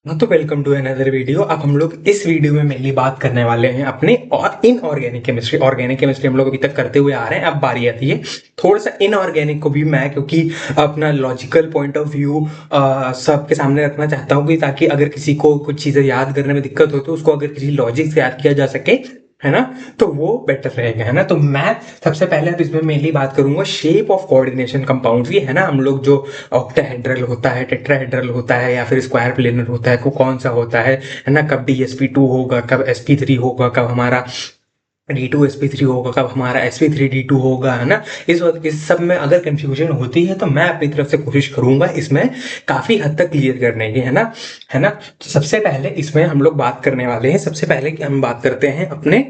हाँ, तो welcome to another video. अब हम लोग इस वीडियो में मेनली बात करने वाले हैं अपने और इनऑर्गेनिक केमिस्ट्री। ऑर्गेनिक केमिस्ट्री हम लोग अभी तक करते हुए आ रहे हैं, अब बारी आती है थोड़ा सा इनऑर्गेनिक को भी मैं, क्योंकि अपना लॉजिकल पॉइंट ऑफ व्यू सबके सामने रखना चाहता हूँ कि ताकि अगर किसी को कुछ चीज़ें याद करने में दिक्कत हो तो उसको अगर किसी लॉजिक से याद किया जा सके, है ना, तो वो बेटर रहेगा, है ना। तो मैं सबसे पहले अब इसमें मेनली बात करूंगा शेप ऑफ कोऑर्डिनेशन कंपाउंड की, है ना। हम लोग जो ऑक्टाहेड्रल होता है, टेट्राहेड्रल होता है या फिर स्क्वायर प्लेनर होता है, को कौन सा होता है ना, कब DsP2 होगा, कब sp3 होगा, कब हमारा D2sp3 होगा, कब हमारा sp3d2 होगा, है ना। इस सब में अगर कंफ्यूजन होती है तो मैं अपनी तरफ से कोशिश करूंगा इसमें काफी हद तक क्लियर करने की, है ना, है ना। तो सबसे पहले इसमें हम लोग बात करने वाले हैं, सबसे पहले कि हम बात करते हैं अपने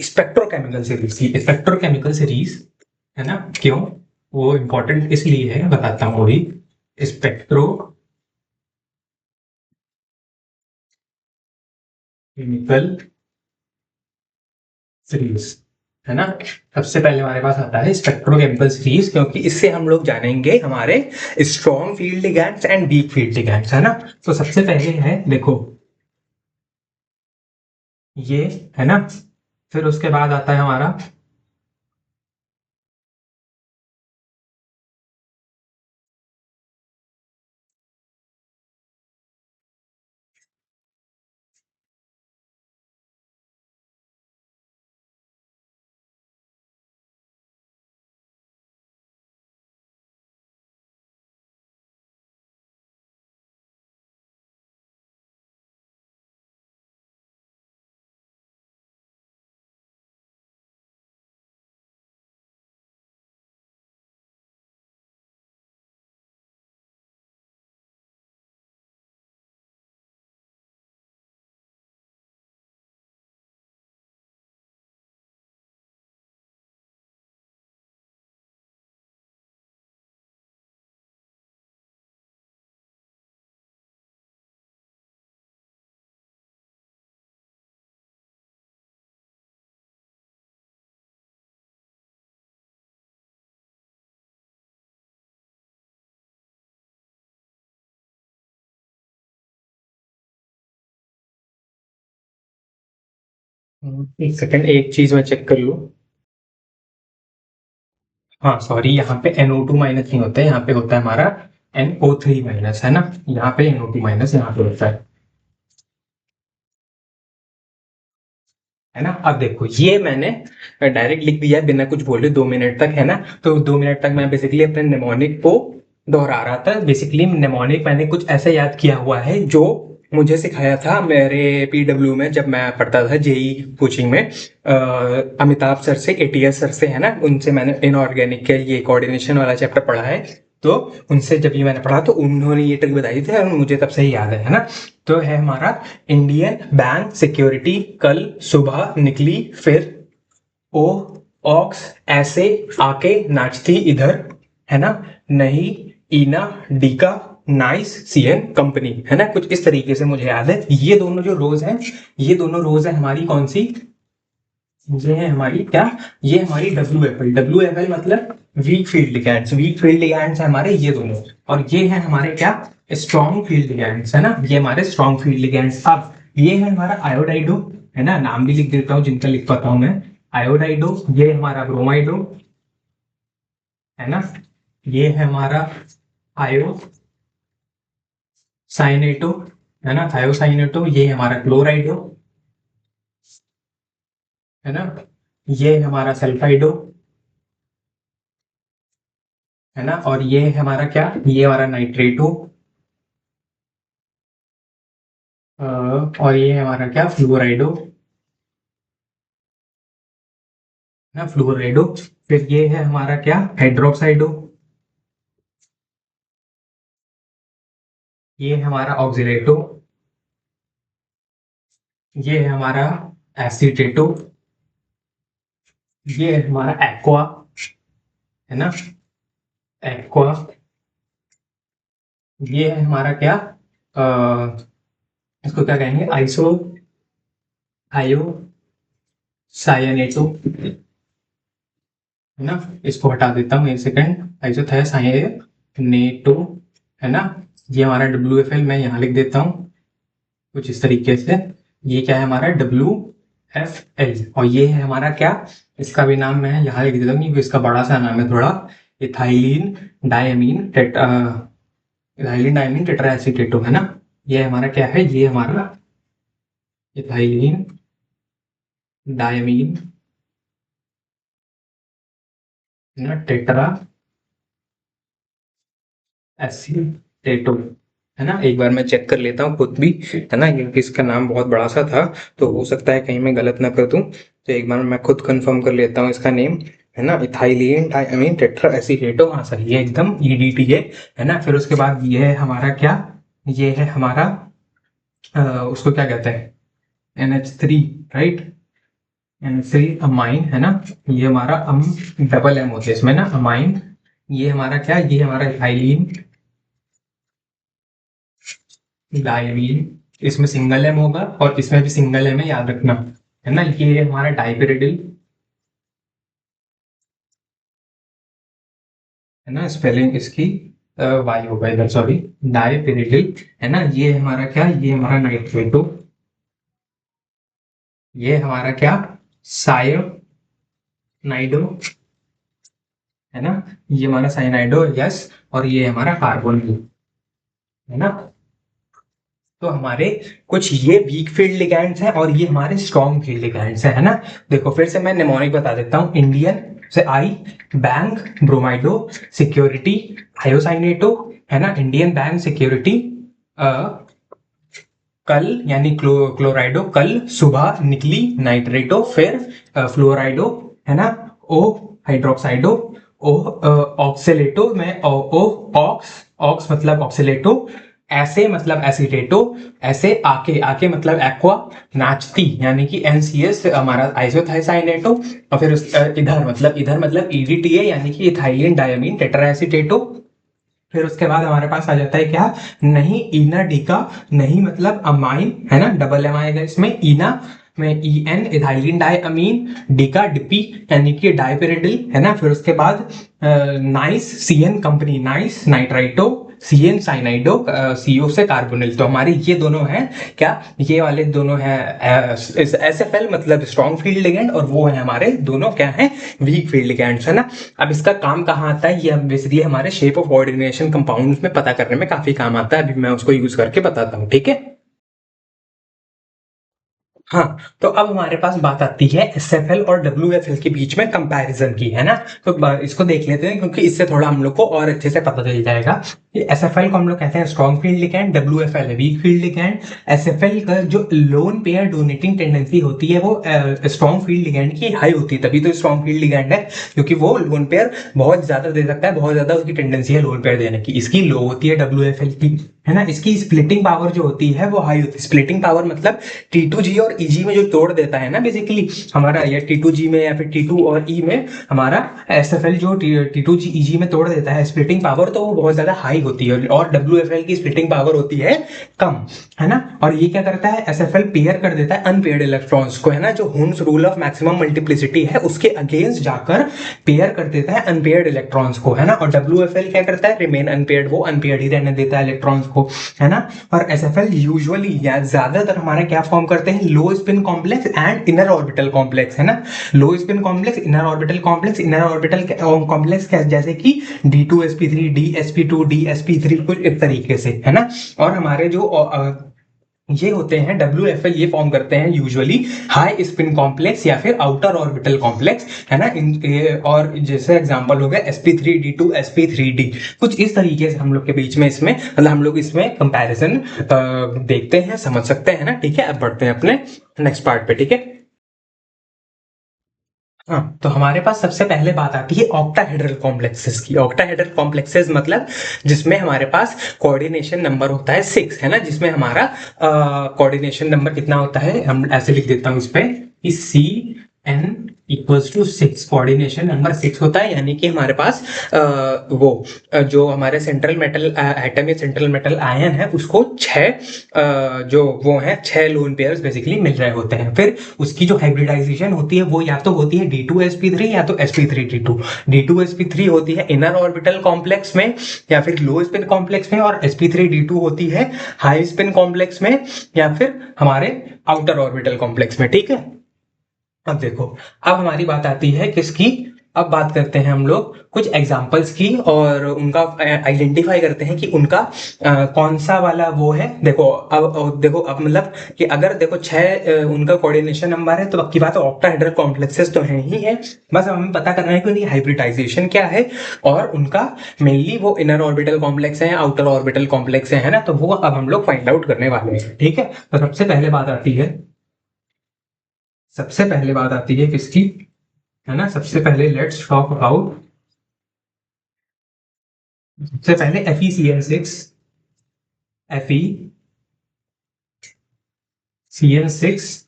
स्पेक्ट्रोकेमिकल सीरीज की। स्पेक्ट्रोकेमिकल सीरीज, है ना, क्यों वो इंपॉर्टेंट इसलिए है बताता हूँ अभी। स्पेक्ट्रो केमिकल सीरीज, है ना। सबसे पहले हमारे पास आता है स्पेक्ट्रोकेमिकल सीरीज, क्योंकि इससे हम लोग जानेंगे हमारे strong field ligands and weak field ligands, है ना। तो सबसे पहले है, देखो, ये, है ना। फिर उसके बाद आता है हमारा एक सेकंड, एक चीज मैं चेक कर लूँ। हाँ सॉरी, यहाँ पे NO2 माइनस नहीं होता है, यहाँ पे होता है हमारा NO3 माइनस, है ना। यहाँ पे NO2 माइनस यहाँ पे होता है ना। अब देखो, ये मैंने डायरेक्ट लिख दिया है बिना कुछ बोले 2 मिनट तक, है ना। तो 2 मिनट तक मैं बेसिकली अपने नेमोनिक को दोहरा रहा था। बेसिकली नेमोनिक मैंने कुछ ऐसा याद किया हुआ है जो मुझे सिखाया था मेरे PW में, जब मैं पढ़ता था JEE कोचिंग में, अमिताभ सर से, ATS सर से, है ना। उनसे मैंने इनऑर्गेनिक के ये कोऑर्डिनेशन वाला चैप्टर पढ़ा है। तो उनसे जब ये मैंने पढ़ा तो उन्होंने ये ट्रिक बताई थी और मुझे तब से ही याद है ना। तो है हमारा इंडियन बैंक सिक्योरिटी कल सुबह निकली, फिर ओ ऑक्स ऐसे आके नाचती इधर, है ना, नहीं ईना डीका नाइस CN कंपनी, है ना। कुछ इस तरीके से मुझे याद है। ये दोनों जो रोज हैं, ये दोनों रोज है हमारी कौन सी, ये है हमारी क्या, ये हमारी WFL। WFL मतलब weak field ligands. Weak field ligands है हमारे ये दोनों, और ये है हमारे क्या, स्ट्रॉन्ग फील्ड लिगैंड्स, है ना। ये हमारे स्ट्रॉन्ग फील्ड लिगैंड्स। अब ये है हमारा आयोडाइडो, है ना, नाम भी लिख देता हूँ जिनका लिख पाता हूँ मैं। आयोडाइडो, ये हमारा ब्रोमाइडो, है ना। ये है हमारा आयो साइनेटो, है ना, थायोसाइनेटो। ये हमारा क्लोराइडो, है ना। ये है हमारा सल्फाइडो, है ना। और ये है हमारा क्या, ये हमारा नाइट्रेटो, और ये है हमारा क्या, फ्लोराइडो, ना, फ्लोराइडो। फिर ये है हमारा क्या, हाइड्रोक्साइडो। ये है हमारा ऑक्सीडेटो। ये है हमारा एसीटेटो। ये है हमारा एक्वा, है ना, एक्वा। ये है हमारा क्या, इसको क्या कहेंगे, आइसो आयो साइनेटो, है ना। इसको हटा देता हूँ एक सेकंड, आइसोथायोसाइनेटो, है ना। ये हमारा WFL मैं यहाँ लिख देता हूँ, कुछ इस तरीके से। ये क्या है हमारा WFL, और ये है हमारा क्या, इसका भी नाम मैं यहाँ लिख देता हूँ क्योंकि इसका बड़ा सा नाम है थोड़ा, इथाइलिन डायमीन इथाइलिन डायमीन टेट्राएसीटेटो है ना। ये हमारा क्या है, ये हमारा इथाइलिन डायमीन ना टेट्रा एसीटेटो है ना। एक बार मैं चेक कर लेता हूँ खुद भी, है ना, क्योंकि इसका नाम बहुत बड़ा सा था तो हो सकता है कहीं मैं गलत ना कर दूं, तो एक बार मैं खुद कंफर्म कर लेता हूँ इसका नेम, है ना, इथाइलिन डायमीन टेट्रा एसीटेटो। हाँ सर, ये एकदम EDT है ना। फिर उसके बाद ये है हमारा क्या, ये है हमारा उसको क्या कहते हैं, NH3, राइट, NH3 अमाइन है ना। ये हमारा डबल M होता है इसमें ना, अमाइन। ये हमारा क्या, ये हमारा इथाइलिन डायमीन, इसमें सिंगल एम होगा और इसमें भी सिंगल एम है, याद रखना, है ना। ये हमारा डाइपेरिडिल है ना, स्पेलिंग इसकी वाई होगा इधर, सॉरी, डाइपेरिडिल है ना। ये हमारा क्या, ये हमारा नाइट्रेटो, ये हमारा क्या, साइनाइडो है ना। ये हमारा साइनाइडो, यस। और ये हमारा कार्बोन है ना। तो हमारे कुछ ये वीक फील्ड लिगैंड्स हैं और ये हमारे स्ट्रॉन्ग फील्ड लिगैंड्स हैं, है ना। देखो फिर से मैं निमोनिक बता देता हूँ। इंडियन से आई, बैंक, ब्रोमाइडो, सिक्योरिटी, थायोसाइनेटो, है ना। इंडियन बैंक सिक्योरिटी, कल यानी क्लोराइडो, कल सुबह निकली नाइट्रेटो, फिर फ्लोराइडो है ना, ओ हाइड्रोक्साइडो, ओ ऑक्सीलेटो में ओ ऑक्स, ऑक्स मतलब ऑक्सीलेटो, ऐसे मतलब एसिटेटो, ऐसे आके, आके मतलब एक्वा, नाचती यानी कि NCS हमारा आइसोथाइसाइनेटो, और फिर इधर मतलब EDTA यानी कि इथाइलिन डायमीन टेट्राएसीटेटो। फिर उसके बाद हमारे पास आ जाता है क्या, नहीं इना डीका, नहीं मतलब अमाइन है ना, डबल एम आएगा इसमें, इना में EN इथाइलिन डाई अमीन, डीका डिपी यानी कि डाइपेरिडिल है ना। फिर उसके बाद nice CN company, nice nitrito, CN साइनाइडो, CO से कार्बोनिल। तो हमारे ये दोनों हैं क्या, ये वाले दोनों हैं SFL मतलब स्ट्रॉन्ग फील्ड लिगेंड, और वो है हमारे दोनों क्या है, वीक फील्ड लिगेंड्स है ना। अब इसका काम कहाँ आता है, ये बेसिकली हमारे शेप ऑफ कोऑर्डिनेशन कंपाउंड्स में पता करने में काफी काम आता है। अभी मैं उसको यूज करके बताता हूँ, ठीक है। हाँ, तो अब हमारे पास बात आती है SFL और WFL के बीच में कंपैरिजन की, है ना। तो इसको देख लेते हैं क्योंकि इससे थोड़ा हम लोग को और अच्छे से पता चल जाएगा कि SFL को हम लोग कहते हैं स्ट्रॉन्ग फील्ड लिगैंड, WFL है वीक फील्ड लिगैंड। SFL का जो लोन पेयर डोनेटिंग टेंडेंसी होती है वो स्ट्रॉन्ग फील्ड लिगैंड की हाई होती है, तभी तो स्ट्रॉन्ग फील्ड लिगैंड है, क्योंकि वो लोन पेयर बहुत ज्यादा दे सकता है, बहुत ज्यादा उसकी टेंडेंसी है लोन पेयर देने की। इसकी लो होती है WFL की, है ना। इसकी स्प्लिटिंग पावर जो होती है वो हाई होती है। स्प्लिटिंग पावर मतलब T2G और EG में जो तोड़ देता है ना बेसिकली हमारा, या T2G में या फिर T2 और E में हमारा SFL जो T2G EG में तोड़ देता है स्प्लिटिंग पावर, तो वो बहुत ज्यादा हाई होती है, और WFL की स्प्लिटिंग पावर होती है कम, है ना। और ये क्या करता है, SFL पेयर कर देता है अनपेयर्ड इलेक्ट्रॉन्स को, है ना, जो Hund's rule of maximum multiplicity है उसके अगेंस्ट जाकर पेयर कर देता है अनपेयर्ड इलेक्ट्रॉन्स को, है ना। और WFL क्या करता है, रिमेन अनपेयर्ड, वो अनपेयर्ड ही रहने देता है इलेक्ट्रॉन्स को, है ना। और SFL यूजुअली या ज्यादातर हमारा क्या फॉर्म करते हैं, लो spin complex and inner orbital complex, है ना। लो spin complex, inner orbital complex, inner orbital complex जैसे कि D2sp3, DsP2, DsP3, कुछ इस तरीके से, है ना। और हमारे जो ये होते हैं WFL, ये फॉर्म करते हैं यूजुअली हाई स्पिन कॉम्प्लेक्स या फिर आउटर ऑर्बिटल कॉम्प्लेक्स, है ना। और जैसे एग्जांपल हो गया sp3d2, sp3d, कुछ इस तरीके से हम लोग के बीच में इसमें मतलब हम लोग इसमें कंपैरिजन देखते हैं, समझ सकते हैं ना, ठीक है। अब बढ़ते हैं अपने नेक्स्ट पार्ट पे, ठीक है। हाँ, तो हमारे पास सबसे पहले बात आती है ऑक्टाहेड्रल कॉम्प्लेक्सेस की। ऑक्टाहेड्रल कॉम्प्लेक्सेस मतलब जिसमें हमारे पास कोऑर्डिनेशन नंबर होता है 6, है ना, जिसमें हमारा कोऑर्डिनेशन नंबर कितना होता है, हम ऐसे लिख देता हूं इस पे कि CN equals to 6, coordination number 6 होता है, यानी कि हमारे पास जो हमारे सेंट्रल मेटल एटम या सेंट्रल मेटल आयन है उसको 6 जो वो है 6 लोन पेयर्स बेसिकली मिल रहे होते हैं। फिर उसकी जो हाइब्रिडाइजेशन होती है वो या तो होती है D2sp3 या तो sp3d2। D2sp3 होती है इनर ऑर्बिटल कॉम्प्लेक्स में या फिर लो स्पिन कॉम्प्लेक्स में, और sp3d2 होती है हाई स्पिन कॉम्प्लेक्स में या फिर हमारे आउटर ऑर्बिटल कॉम्प्लेक्स में। ठीक है, अब देखो, अब हमारी बात आती है किसकी, अब बात करते हैं हम लोग कुछ एग्जांपल्स की और उनका आइडेंटिफाई करते हैं कि उनका कौन सा वाला वो है। देखो अब देखो, अब मतलब कि अगर देखो 6 उनका कोऑर्डिनेशन नंबर है तो अब की बात है ऑक्टाहेड्रल कॉम्प्लेक्सेस तो हैं ही है, बस हमें पता करना है कि उनकी हाइब्रिडाइजेशन क्या है और उनका मेनली वो इनर ऑर्बिटल कॉम्प्लेक्स है, आउटर ऑर्बिटल कॉम्प्लेक्स है ना, तो वो अब हम लोग फाइंड आउट करने वाले हैं। ठीक है, तो सबसे पहले बात आती है किसकी, है ना, सबसे पहले लेट्स टॉक अबाउट, सबसे पहले FeCN6, FeCN6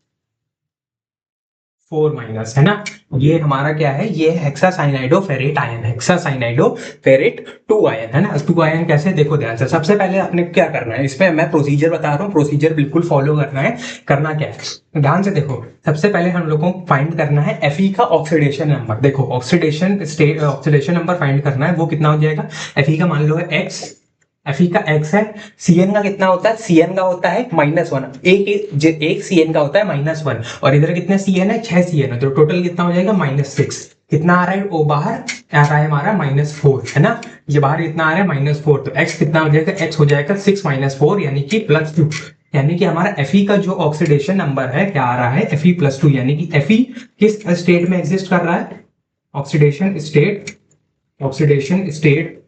4 माइनस, है ना, ये हमारा क्या है, ये हेक्सासाइनाइडो फेरेट आयन, हेक्सासाइनाइडो फेरेट 2 आयन, है ना। 2 आयन कैसे, देखो ध्यान से, सबसे पहले आपने क्या करना है, इसमें मैं प्रोसीजर बता रहा हूँ, प्रोसीजर बिल्कुल फॉलो करना है। करना क्या है, ध्यान से देखो, सबसे पहले हम लोगों को फाइंड करना है Fe का ऑक्सीडेशन नंबर। देखो ऑक्सीडेशन नंबर फाइंड करना है, वो कितना हो जाएगा, Fe का मान लो है x, Fe का x है, Cn का कितना होता है, Cn का होता है -1, एक Cn का होता है -1, और इधर कितने Cn है, 6 Cn है, तो टोटल कितना हो जाएगा -6। कितना आ रहा है, वो बाहर आ रहा है हमारा -4, है ना, ये बाहर कितना आ रहा है -4, तो x कितना हो जाएगा, x हो जाएगा 6 - 4 यानी कि +2, यानी कि हमारा Fe का जो ऑक्सीडेशन नंबर है क्या आ रहा है, Fe+2, यानी कि Fe किस स्टेट में एग्जिस्ट कर रहा है, ऑक्सीडेशन स्टेट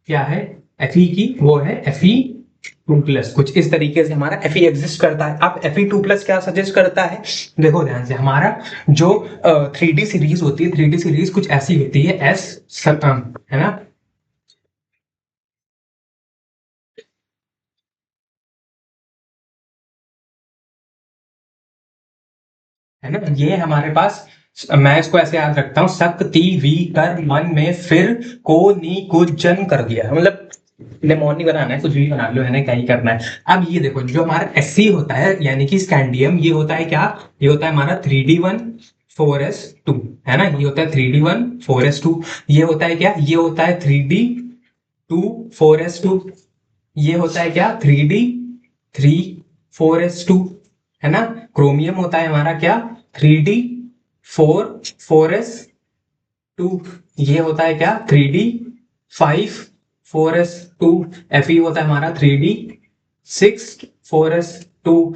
क्या है Fe की, वो है Fe2+, कुछ इस तरीके से हमारा Fe एग्जिस्ट करता है। अब Fe2+ क्या सजेस्ट करता है, देखो ध्यान से, हमारा जो 3D सीरीज होती है, 3D सीरीज कुछ ऐसी होती है है ना, है ना, ये हमारे पास, मैं इसको ऐसे याद रखता हूँ, शक्ति वी कर मन में फिर को नी कुछ जन कर दिया, मतलब निमोनिक बनाना है, कुछ भी बना लो, है ना, क्या ही करना है। अब ये देखो, जो हमारा Sc होता है यानी कि स्कैंडियम, ये होता है क्या, ये होता है हमारा 3D1 4s2, है ना, ये होता है 3D1 4s2, ये होता है क्या, ये होता है 3D2 4s2, ये होता है क्या, 3D3 4s2, है ना। क्रोमियम होता है हमारा क्या, 3D4 4s2, ये होता है क्या, 3D5 4s2, Fe होता है हमारा 3D6 4s2,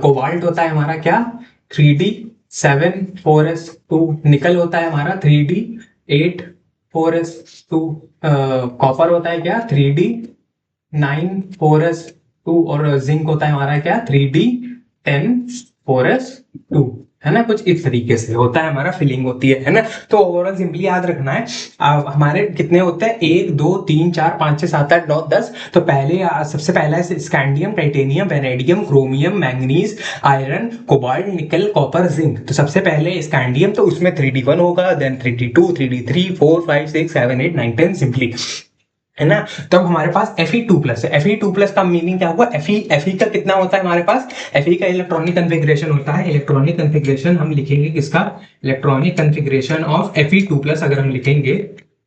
कोबाल्ट होता है हमारा क्या, 3D7 4s2, निकल होता है हमारा 3D8 4s2, कॉपर होता है क्या, 3D9 4s2, और जिंक होता है हमारा क्या, 3D10 4s2, है ना, कुछ इस तरीके से होता है हमारा फिलिंग होती है ना। तो ओवरऑल सिंपली याद रखना है, हमारे कितने होते हैं, 1 2 3 4 5 6 7 8 9 10, तो पहले सबसे पहला है scandium, titanium, vanadium, chromium, manganese, iron, cobalt, निकल, कॉपर, जिंक। तो सबसे पहले स्कैंडियम, तो उसमें 3D1 होगा, देन 3D2 3D3 4 5 6 7 8 9 10 सिंपली, है ना। तो अब हमारे पास Fe2+ है, Fe2+ का मीनिंग क्या हुआ, Fe का कितना होता है हमारे पास, Fe का इलेक्ट्रॉनिक कन्फिग्रेशन होता है, इलेक्ट्रॉनिक कन्फिग्रेशन हम लिखेंगे किसका, इलेक्ट्रॉनिक कन्फिग्रेशन ऑफ Fe2+, अगर हम लिखेंगे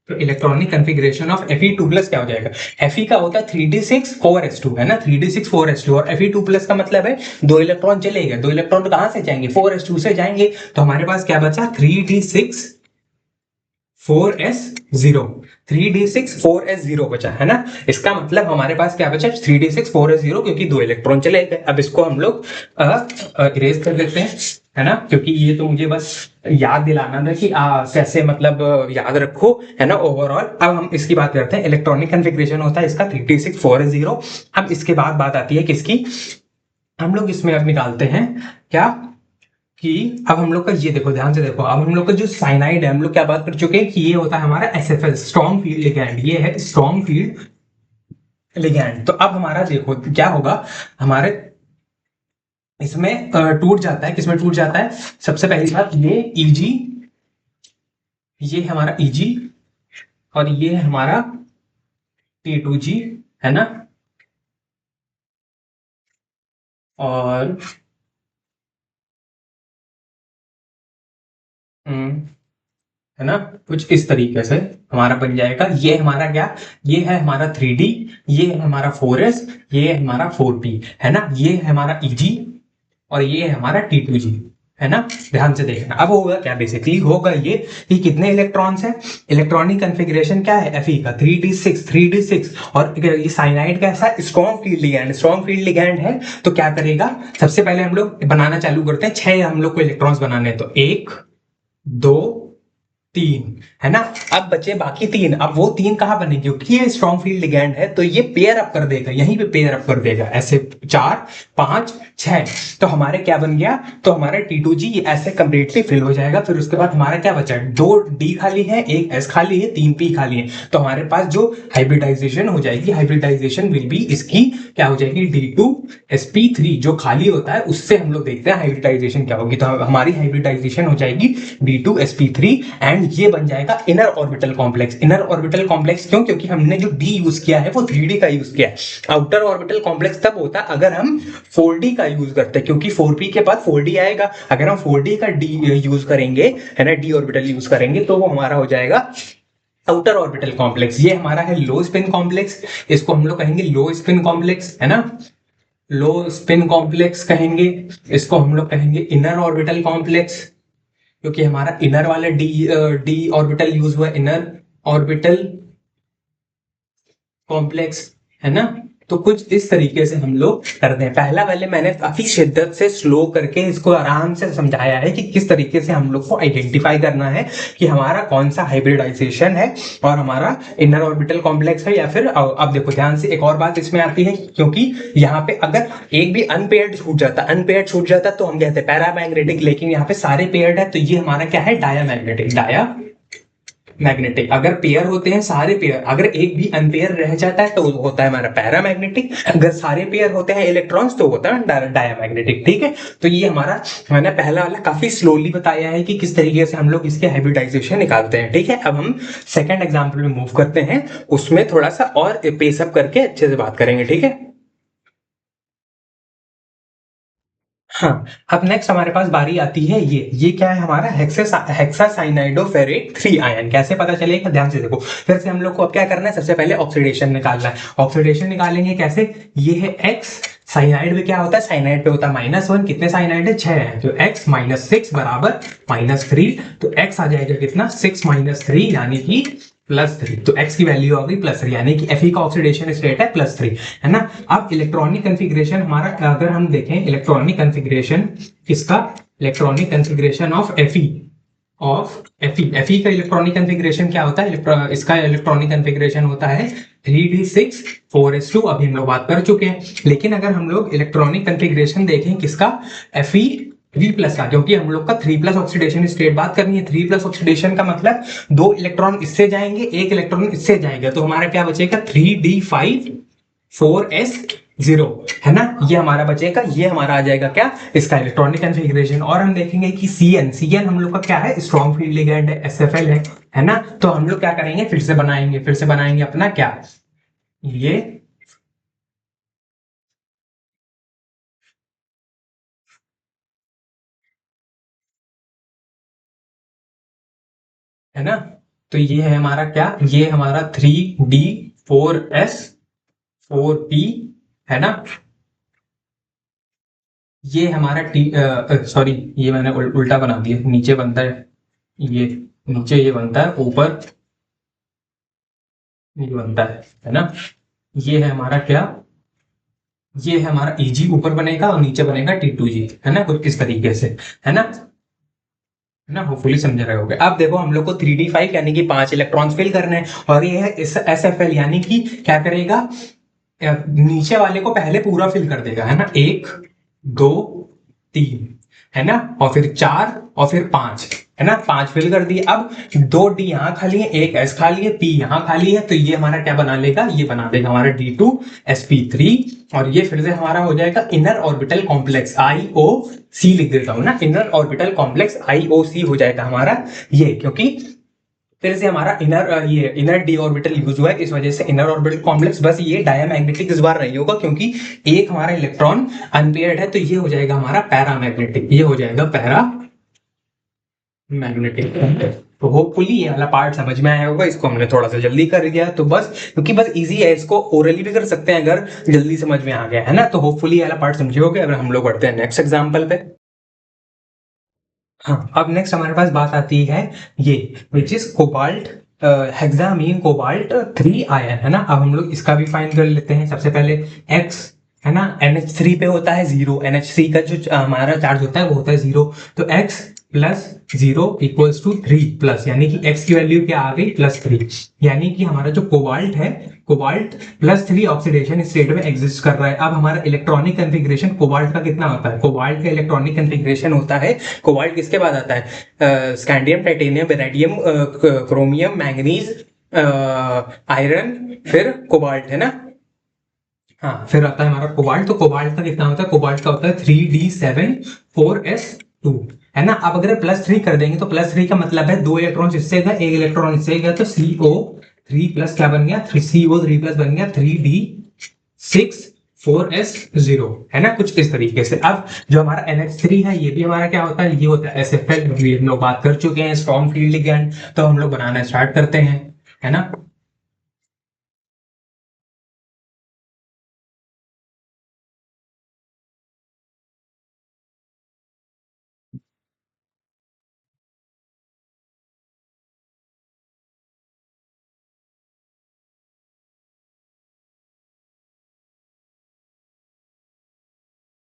तो इलेक्ट्रॉनिक कन्फिग्रेशन ऑफ Fe2+ क्या हो जाएगा, Fe का होता है 3D6 4s2, है ना, 3D6 4s2, और Fe2+ का मतलब है 2 इलेक्ट्रॉन चले गए, 2 इलेक्ट्रॉन कहां से जाएंगे, 4s2 से जाएंगे, तो हमारे पास क्या बचा, 3D6 4s0, 3D6 4s0 बचा, है ना। इसका मतलब हमारे पास क्या बचा, 3D6 4s0, क्योंकि 2 इलेक्ट्रॉन चले गए। अब इसको हम लोग इरेज कर देते हैं, है ना, क्योंकि ये तो मुझे बस याद दिलाना था कि कैसे मतलब याद रखो, है ना, ओवरऑल। अब हम इसकी बात करते हैं, इलेक्ट्रॉनिक कन्फिग्रेशन होता है इसका 3D6 4s0। अब इसके बाद बात आती है किसकी, हम लोग इसमें अब निकालते हैं क्या, कि अब हम लोग का ये देखो, ध्यान से देखो, अब हम लोग का जो साइनाइड है, हम लोग क्या बात कर चुके हैं कि ये होता है हमारा SFL, स्ट्रॉन्ग फील्ड लिगैंड, ये है स्ट्रॉन्ग फील्ड लिगैंड। तो अब हमारा देखो क्या होगा, हमारे इसमें टूट जाता है, किसमें टूट जाता है? सबसे पहली बात, ये Eg, ये हमारा Eg और ये है हमारा T2G, है ना। और है ना, कुछ इस तरीके से हमारा बन जाएगा। ये हमारा क्या, ये है हमारा 3D, ये है हमारा 4S, ये है हमारा 4P, है ना। ये है हमारा Eg और ये है हमारा T2G, है ना। ध्यान से देखना। अब होगा क्या, बेसिकली होगा ये कि कितने इलेक्ट्रॉन्स हैं, इलेक्ट्रॉनिक कन्फिग्रेशन क्या है Fe का 3d6, 3d6। और ये साइनाइड कैसा है, strong field ligand, strong field ligand है। तो क्या करेगा, सबसे पहले हम लोग बनाना चालू करते हैं। 6 हम लोग को इलेक्ट्रॉन्स बनाने हैं, तो 1 2 3, है ना। अब बचे बाकी 3। अब वो 3 कहां बनेंगे, क्योंकि ये स्ट्रॉन्ग फील्ड लिगैंड है तो ये पेयर अप कर देगा, यहीं पे पेयर अप कर देगा, ऐसे 4 5 6। तो हमारे क्या बन गया, तो हमारा T2G ऐसे कंप्लीटली फिल हो जाएगा। फिर उसके बाद हमारा क्या बचा, 2 D खाली है, 1 S खाली है, 3 P खाली है। तो हमारे पास जो हाइब्रिडाइजेशन हो जाएगी, हाइब्रिडाइजेशन विल बी इसकी क्या हो जाएगी, D2sp3 जो खाली होता है उससे हम लोग देखते हैं हाइब्रिडाइजेशन क्या होगी। तो हमारी हाइब्रिडाइजेशन हो जाएगी D2sp3 एंड ये बन जाएगा inner orbital complex. Inner orbital complex क्यों, क्योंकि हमने जो D यूज किया है वो 3D का यूज किया है। आउटर ऑर्बिटल कॉम्प्लेक्स तब होता है अगर हम 4D का यूज करते हैं, क्योंकि 4P के बाद 4D आएगा। अगर हम 4D का D यूज करेंगे, है ना, D ऑर्बिटल यूज करेंगे, तो वो हमारा हो जाएगा आउटर ऑर्बिटल कॉम्प्लेक्स। ये हमारा है लो स्पिन कॉम्प्लेक्स, इसको हम लोग कहेंगे लो स्पिन कॉम्प्लेक्स, है ना, लो स्पिन कॉम्प्लेक्स कहेंगे। इसको हम लोग कहेंगे इनर ऑर्बिटल कॉम्प्लेक्स, क्योंकि हमारा इनर वाला डी ऑर्बिटल यूज हुआ, इनर ऑर्बिटल कॉम्प्लेक्स, है ना। तो कुछ इस तरीके से हम लोग करते हैं। पहला वाले मैंने काफी शिद्दत से स्लो करके इसको आराम से समझाया है कि किस तरीके से हम लोग को आइडेंटिफाई करना है कि हमारा कौन सा हाइब्रिडाइजेशन है और हमारा इनर ऑर्बिटल कॉम्प्लेक्स है या फिर। अब देखो ध्यान से, एक और बात इसमें आती है, क्योंकि यहाँ पे अगर एक भी अनपेयर्ड छूट जाता तो हम कहते हैं पैरामैग्नेटिक, लेकिन यहाँ पे सारे पेयर्ड है तो ये हमारा क्या है, डायामैग्नेटिक। मैग्नेटिक, अगर पेयर होते हैं सारे पेयर, अगर एक भी अनपेयर रह जाता है तो होता है हमारा पैरामैग्नेटिक, अगर सारे पेयर होते हैं इलेक्ट्रॉन्स तो होता है डायामैग्नेटिक। ठीक है, तो ये हमारा मैंने पहला वाला काफी स्लोली बताया है कि किस तरीके से हम लोग इसके हाइब्रिडाइजेशन निकालते हैं। ठीक है, अब हम सेकेंड एग्जाम्पल में मूव करते हैं, उसमें थोड़ा सा और पेसअप करके अच्छे से बात करेंगे। ठीक है, हाँ। अब नेक्स्ट हमारे पास बारी आती है, ये क्या है हमारा हेक्सासाइनाइडोफेरेट 3 आयन। कैसे पता चलेगा, ध्यान से देखो। फिर से हम लोग को अब क्या करना है, सबसे पहले ऑक्सीडेशन निकालना है। ऑक्सीडेशन निकालेंगे कैसे, ये है एक्स, साइनाइड में क्या होता है, साइनाइड पे होता है -1। कितने साइनाइड है, 6 है, तो x -6 बराबर -3। तो x आ जाएगा कितना, 6 -3 यानी कि +3। तो x की वैल्यू आ गई +3, यानी कि Fe का ऑक्सीडेशन स्टेट है +3, है ना। अब इलेक्ट्रॉनिक कन्फिग्रेशन हमारा अगर हम देखें, इलेक्ट्रॉनिक कन्फिग्रेशन किसका, इलेक्ट्रॉनिक कन्फिग्रेशन ऑफ Fe का इलेक्ट्रॉनिक कन्फिग्रेशन क्या होता है, इसका इलेक्ट्रॉनिक कन्फिग्रेशन होता है 3d6 4s2। अभी हम लोग बात कर चुके हैं। लेकिन अगर हम लोग इलेक्ट्रॉनिक कन्फिग्रेशन देखें किसका, Fe 3+ का, क्योंकि हम लोग का 3+ ऑक्सीडेशन स्टेट बात करनी है। 3+ ऑक्सीडेशन का मतलब 2 इलेक्ट्रॉन इससे जाएंगे, 1 इलेक्ट्रॉन इससे जाएगा, तो हमारा क्या बचेगा, 3d5 4s0, है ना। ये हमारा बचेगा, ये हमारा आ जाएगा क्या, इसका इलेक्ट्रॉनिक कन्फिग्रेशन। और हम देखेंगे कि Cn हम लोग का क्या है, स्ट्रॉन्ग फील्ड लिगैंड है, SFL है ना। तो हम लोग क्या करेंगे, फिर से बनाएंगे अपना क्या, ये है ना। तो ये है हमारा क्या, ये हमारा 3d4s4p, है ना। ये हमारा टी, सॉरी, ये मैंने उल्टा बना दिया, नीचे बनता है ये, नीचे ये बनता है, ऊपर ये बनता है ना। ये है हमारा क्या, ये है हमारा Eg ऊपर बनेगा और नीचे बनेगा T2G, है ना, कुछ इस तरीके से, है ना, है ना। होपफुली समझ रहे होगे। अब देखो हम लोग को 3d5 यानी कि 5 इलेक्ट्रॉन्स फिल करने हैं, और ये है इस SFL यानी कि क्या करेगा, नीचे वाले को पहले पूरा फिल कर देगा, है ना, 1 2 3, है ना, और फिर 4 और फिर 5, है ना, 5 फिल कर दिए। अब 2 डी यहाँ खाली है, एक एस खाली है, पी यहाँ खाली है, तो ये हमारा क्या बना लेगा, ये बना देगा हमारा D2sp3। और ये फिर से हमारा हो जाएगा इनर ऑर्बिटल कॉम्प्लेक्स IOC, लिख देता हूं ना, इनर ऑर्बिटल कॉम्प्लेक्स IOC हो जाएगा हमारा ये, क्योंकि फिर से हमारा इनर डी ऑर्बिटल यूज हुआ है, इस वजह से इनर ऑर्बिटल कॉम्प्लेक्स। बस ये डायमैग्नेटिक इस बार नहीं होगा, क्योंकि एक हमारा इलेक्ट्रॉन अनपेयर्ड है, तो ये हो जाएगा हमारा पैरामैग्नेटिक, ये हो जाएगा पैरा मैग्नेटिक। तो होपफुली ये वाला पार्ट समझ में आया होगा, इसको हमने थोड़ा सा जल्दी कर दिया, तो बस क्योंकि बस इजी है, इसको ओरली भी कर सकते हैं अगर जल्दी समझ में आ गया है ना। तो होपफुली ये वाला पार्ट समझे होगे। अब हम लोग बढ़ते हैं नेक्स्ट एग्जांपल पे। हाँ, अब नेक्स्ट हमारे पास बात आती है ये, which is cobalt, hexamine cobalt 3 ion, है ना। अब हम लोग इसका भी फाइंड कर लेते हैं। सबसे पहले X, है ना, NH3 पे होता है 0, NH3 का जो हमारा चार्ज होता है वो होता है 0, तो X plus 0 equals to 3 plus, यानी कि X की वैल्यू क्या आ गई, +3, यानी कि हमारा जो कोबाल्ट है, कोबाल्ट +3 ऑक्सीडेशन स्टेट में एग्जिस्ट कर रहा है। अब हमारा इलेक्ट्रॉनिक कन्फिग्रेशन कोबाल्ट का कितना होता है, कोबाल्ट का इलेक्ट्रॉनिक कन्फिग्रेशन होता है, कोबाल्ट किसके बाद आता है, scandium, titanium, vanadium, chromium, manganese, iron, फिर कोबाल्ट, है ना। हाँ, फिर आता है हमारा कोबाल्ट। तो कोबाल्ट का कितना होता है, कोबाल्ट का होता है 3d7 4s2, है ना। अब अगर +3 कर देंगे तो +3 का मतलब है 2 इलेक्ट्रॉन इससे गए, 1 इलेक्ट्रॉन इससे गया, तो CO3 प्लस क्या बन गया, CO3 प्लस बन गया 3d6 4s0, है ना, कुछ इस तरीके से। अब जो हमारा NH3 है, ये भी हमारा क्या होता है, ये होता है SFL, हम लोग बात कर चुके हैं स्ट्रॉन्ग फील्ड लिगैंड, तो हम लोग बनाना स्टार्ट करते हैं, है ना।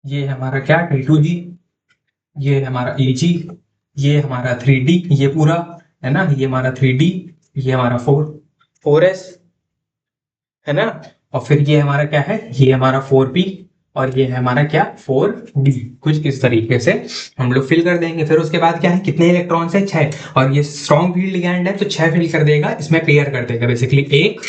ये हमारा क्या, T2G, ये हमारा AG, ये हमारा 3D, ये पूरा, है ना, ये हमारा 3D, ये हमारा 4S, है ना। और फिर ये हमारा क्या है, ये हमारा 4P, और ये है हमारा क्या, 4D, कुछ इस तरीके से हम लोग फिल कर देंगे। फिर उसके बाद क्या है, कितने इलेक्ट्रॉन्स है, 6, और ये स्ट्रॉन्ग फील्ड लिगैंड है, तो 6 फिल कर देगा, इसमें पेयर कर देगा बेसिकली, 1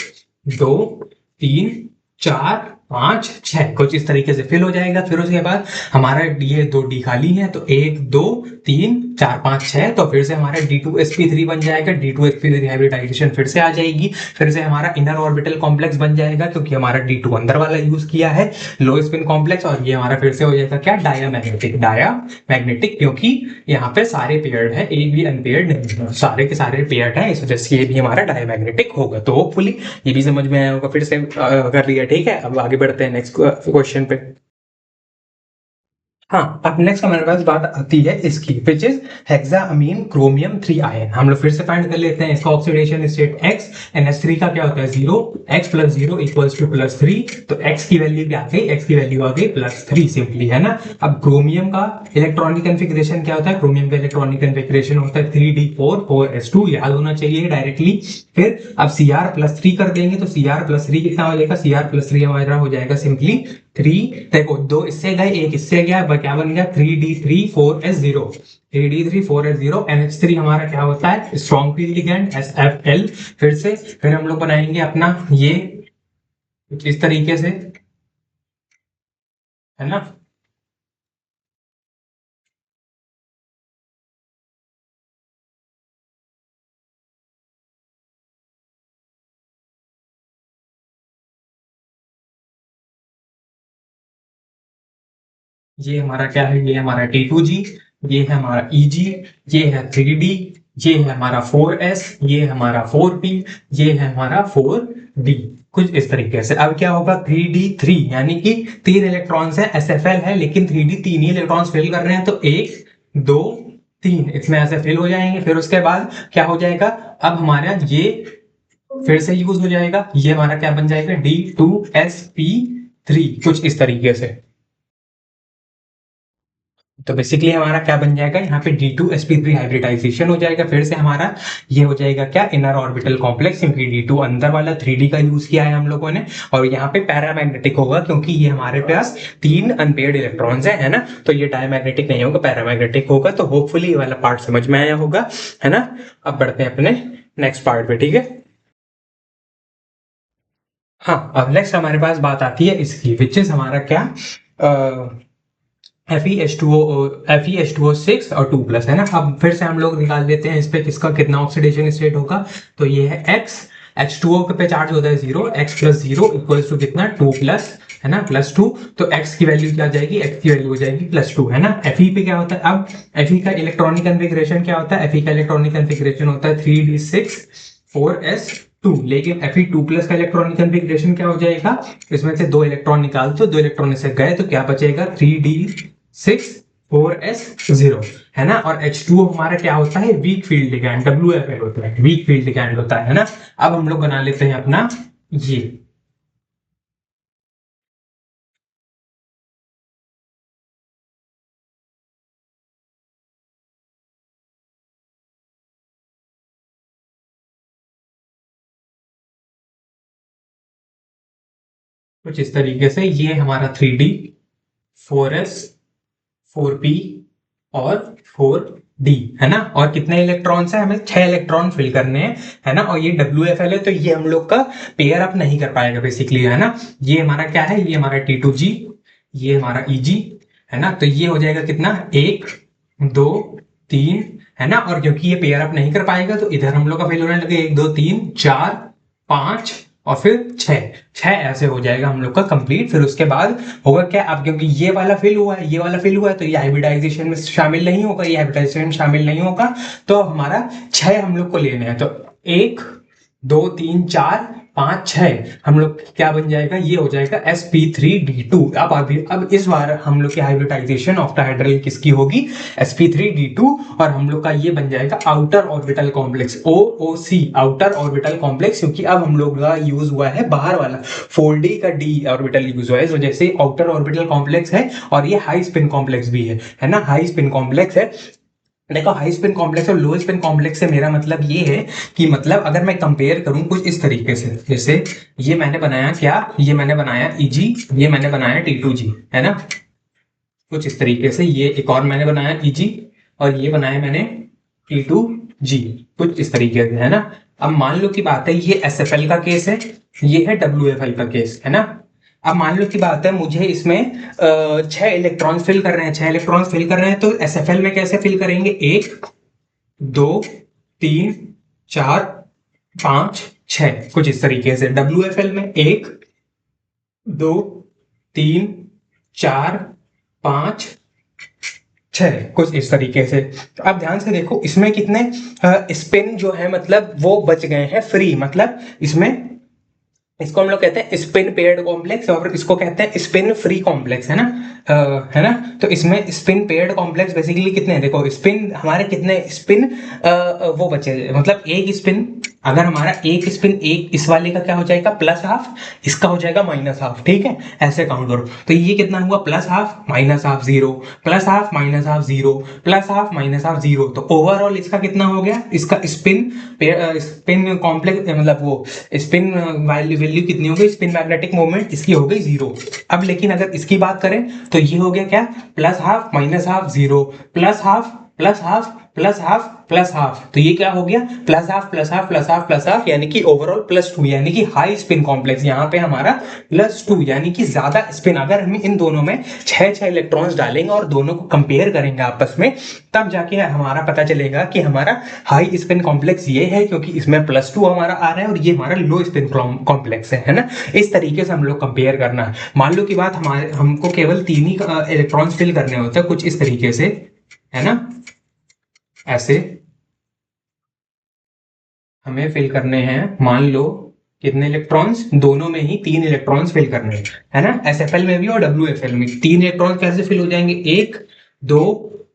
2 3 4 5 6, कुछ इस तरीके से फिल हो जाएगा। फिर उसके बाद हमारा ये 2 डी खाली है, तो 1 2 3 4 5 6, तो फिर से हमारा D2sp3 बन जाएगा, D2sp3 हाइब्रिडाइजेशन फिर से आ जाएगी। फिर से हमारा इनर ऑर्बिटल कॉम्प्लेक्स बन जाएगा, क्योंकि हमारा D2 अंदर वाला यूज किया है, लो स्पिन कॉम्प्लेक्स, और ये हमारा फिर से हो जाएगा क्या, डायामैग्नेटिक, क्योंकि यहाँ पे सारे पेयर्ड है, एक भी अनपेयर्ड नहीं है, सारे के सारे पेयर्ड है, इस वजह से ये भी हमारा डायामैग्नेटिक होगा। तो होपफुली ये भी समझ में आया होगा, फिर से कर लिया, ठीक है। अब आगे बढ़ते हैं नेक्स्ट क्वेश्चन पे। हाँ, अब नेक्स्ट हमारे पास बात आती है इसकी, which is hexamine chromium 3 ion. हम लोग फिर से फाइंड कर लेते हैं इसका ऑक्सीडेशन स्टेट X, NH3 का क्या होता है 0, X प्लस 0 इक्वल्स टू +3, तो X की वैल्यू क्या आ गई, X की वैल्यू आ गई +3 सिंपली, है ना। अब क्रोमियम का इलेक्ट्रॉनिक कन्फिग्रेशन क्या होता है, क्रोमियम का इलेक्ट्रॉनिक कन्फिग्रेशन होता है 3d4 4s2, याद होना चाहिए डायरेक्टली। फिर अब Cr+3 कर देंगे, तो Cr+3 कितना हो जाएगा, Cr+3 हमारा हो जाएगा सिंपली 3, देखो 2 इससे गए, 1 इससे गया, क्या बन गया 3d3 4s0, 3d3 4s0। NH3 हमारा क्या होता है, स्ट्रॉन्ग फील्ड लिगैंड SFL। फिर हम लोग बनाएंगे अपना ये कुछ इस तरीके से, है ना। ये हमारा क्या है, ये हमारा T2G, ये है हमारा EG, ये है 3D, ये है हमारा 4S, ये है हमारा 4P, ये है हमारा 4D, कुछ इस तरीके से। अब क्या होगा 3D3, यानी कि 3 इलेक्ट्रॉन्स है, SFL है, लेकिन 3D 3 ही इलेक्ट्रॉन्स फिल कर रहे हैं, तो 1 2 3 इसमें ऐसे फिल हो जाएंगे। फिर उसके बाद क्या हो जाएगा, अब हमारा ये फिर से यूज हो जाएगा, ये हमारा क्या बन जाएगा D2sp3, कुछ इस तरीके से। तो बेसिकली हमारा क्या बन जाएगा, यहाँ पे D2sp3 हाइब्रिडाइजेशन हो जाएगा। फिर से हमारा ये हो जाएगा क्या, इनर ऑर्बिटल कॉम्प्लेक्स, क्योंकि D2 अंदर वाला 3D का यूज किया है हम लोगों ने। और यहाँ पे पैरामैग्नेटिक होगा, क्योंकि ये हमारे पास 3 अनपेयर्ड इलेक्ट्रॉन्स है ना। तो ये डायमैग्नेटिक नहीं होगा, पैरामैग्नेटिक होगा। तो होपफुली ये वाला पार्ट समझ में आया होगा, है ना। अब बढ़ते हैं अपने नेक्स्ट पार्ट पे, ठीक है। हाँ, अब नेक्स्ट हमारे पास बात आती है इसकी, विच इज हमारा क्या, Fe2O6 और 2 प्लस, है ना। अब फिर से हम लोग निकाल लेते हैं इस पे किसका कितना ऑक्सीडेशन स्टेट होगा। तो ये है X, H2O पे चार्ज होता है 0, X प्लस 0 इक्वल्स टू कितना, 2 प्लस, है ना, +2। तो X की वैल्यू क्या आ जाएगी, X की वैल्यू हो जाएगी +2, है ना। Fe पे क्या होता है, अब Fe का इलेक्ट्रॉनिक कन्फिग्रेशन क्या होता है, Fe का इलेक्ट्रॉनिक कन्फिग्रेशन होता है 3d6 4s2। लेकिन Fe2 प्लस का इलेक्ट्रॉनिक कन्फिग्रेशन क्या हो जाएगा, इसमें से 2 इलेक्ट्रॉन निकाल दो, 2 इलेक्ट्रॉन से गए तो क्या बचेगा, 3d6 4s0, है ना। और H2O हमारा क्या होता है, वीक फील्ड लिगैंड, WFL होता है, वीक फील्ड लिगैंड होता है ना। अब हम लोग बना लेते हैं अपना ये, कुछ इस तरीके से। ये हमारा 3d 4s 4p और 4d, है ना। और कितने इलेक्ट्रॉन्स है, हमें 6 इलेक्ट्रॉन फिल करने हैं, है ना। और ये WFL है, तो ये हम लोग का पेयर अप नहीं कर पाएगा बेसिकली, है ना। ये हमारा क्या है, ये हमारा T2G, ये हमारा EG, है ना। तो ये हो जाएगा कितना, 1 2 3, है ना। और क्योंकि ये पेयर अप नहीं कर पाएगा तो इधर हम लोग का फेल होने लगे, 1 2 3 4 5 और फिर 6 ऐसे हो जाएगा हम लोग का कंप्लीट। फिर उसके बाद होगा क्या, अब क्योंकि ये वाला फिल हुआ है, ये वाला फिल हुआ है, तो ये हाइब्रिडाइजेशन में शामिल नहीं होगा, ये हाइब्रिडाइजेशन में शामिल नहीं होगा। तो हमारा 6 हम लोग को लेने हैं। तो 1 2 3 4 5 6 हम लोग क्या बन जाएगा, ये हो जाएगा sp3d2। अब इस बार हम लोग की हाइब्रिडाइजेशन ऑक्टाहेड्रल किसकी होगी, sp3d2। और हम लोग का ये बन जाएगा outer orbital complex, OOC, outer orbital complex, क्योंकि अब हम लोग का यूज हुआ है बाहर वाला 4d का d ऑर्बिटल यूज हुआ है, इस वजह से आउटर ऑर्बिटल कॉम्प्लेक्स है। और ये हाई स्पिन कॉम्प्लेक्स भी है ना, हाई स्पिन कॉम्प्लेक्स है। देखो, हाई स्पिन कॉम्प्लेक्स और लो स्पिन कॉम्प्लेक्स से मेरा मतलब ये है कि मतलब अगर मैं कंपेयर करूं कुछ इस तरीके से, जैसे ये मैंने बनाया क्या, ये मैंने बनाया EG, ये मैंने बनाया T2G, है ना। कुछ इस तरीके से ये एक और मैंने बनाया EG और ये बनाया मैंने T2G, कुछ इस तरीके से, है ना। अब मान लो की बात है, ये SFL का केस है, ये है WFL का केस, है ना। अब मान लो की बात है, मुझे इसमें 6 इलेक्ट्रॉन्स फिल कर रहे हैं, 6 इलेक्ट्रॉन्स फिल कर रहे हैं। तो SFL में कैसे फिल करेंगे, 1 2 3 4 5 6, कुछ इस तरीके से। WFL में 1 2 3 4 5 6, कुछ इस तरीके से। तो अब ध्यान से देखो, इसमें कितने स्पिन जो है मतलब वो बच गए हैं फ्री, मतलब इसमें, इसको हम लोग कहते हैं स्पिन पेयर्ड कॉम्प्लेक्स और इसको कहते हैं स्पिन फ्री कॉम्प्लेक्स, है ना। है ना। तो इसमें स्पिन पेयर्ड कॉम्प्लेक्स बेसिकली कितने हैं, देखो स्पिन हमारे कितने स्पिन वो बचे, मतलब एक स्पिन, अगर हमारा एक स्पिन, एक इस वाले का क्या हो जाएगा +½ इसका हो जाएगा -½ ठीक है, ऐसे काउंट करो। तो ये कितना हुआ, +½ -½ 0 +½ -½ 0 +½ -½ 0। तो ओवरऑल इसका कितना हो गया, इसका स्पिन कॉम्प्लेक्स मतलब वो स्पिन वैल्यू कितनी हो गई, स्पिन मैग्नेटिक मोमेंट इसकी हो गई 0। अब लेकिन अगर इसकी बात करें तो ये हो गया क्या, +½ -½ 0 +½ +½ +½ +½ तो ये क्या हो गया, +½ +½ +½ +½ यानी कि ओवरऑल +2, यानी कि हाई स्पिन कॉम्प्लेक्स यहाँ पे हमारा +2, यानी कि ज्यादा स्पिन। अगर हम इन दोनों में 6 इलेक्ट्रॉन्स डालेंगे और दोनों को कंपेयर करेंगे आपस में, तब जाके हमारा पता चलेगा कि हमारा हाई स्पिन कॉम्प्लेक्स ये है, क्योंकि इसमें +2 हमारा आ रहा है और ये हमारा लो स्पिन कॉम्प्लेक्स है ना। इस तरीके से हम लोग कंपेयर करना है। मान लो की बात, हमारे हमको केवल 3 ही इलेक्ट्रॉन्स फिल करने होते हैं, कुछ इस तरीके से, है ना, ऐसे हमें फिल करने हैं। मान लो कितने इलेक्ट्रॉन्स, दोनों में ही 3 इलेक्ट्रॉन्स फिल करने हैं, है ना। SFL में भी और WFL में 3 इलेक्ट्रॉन्स कैसे फिल हो जाएंगे, 1 2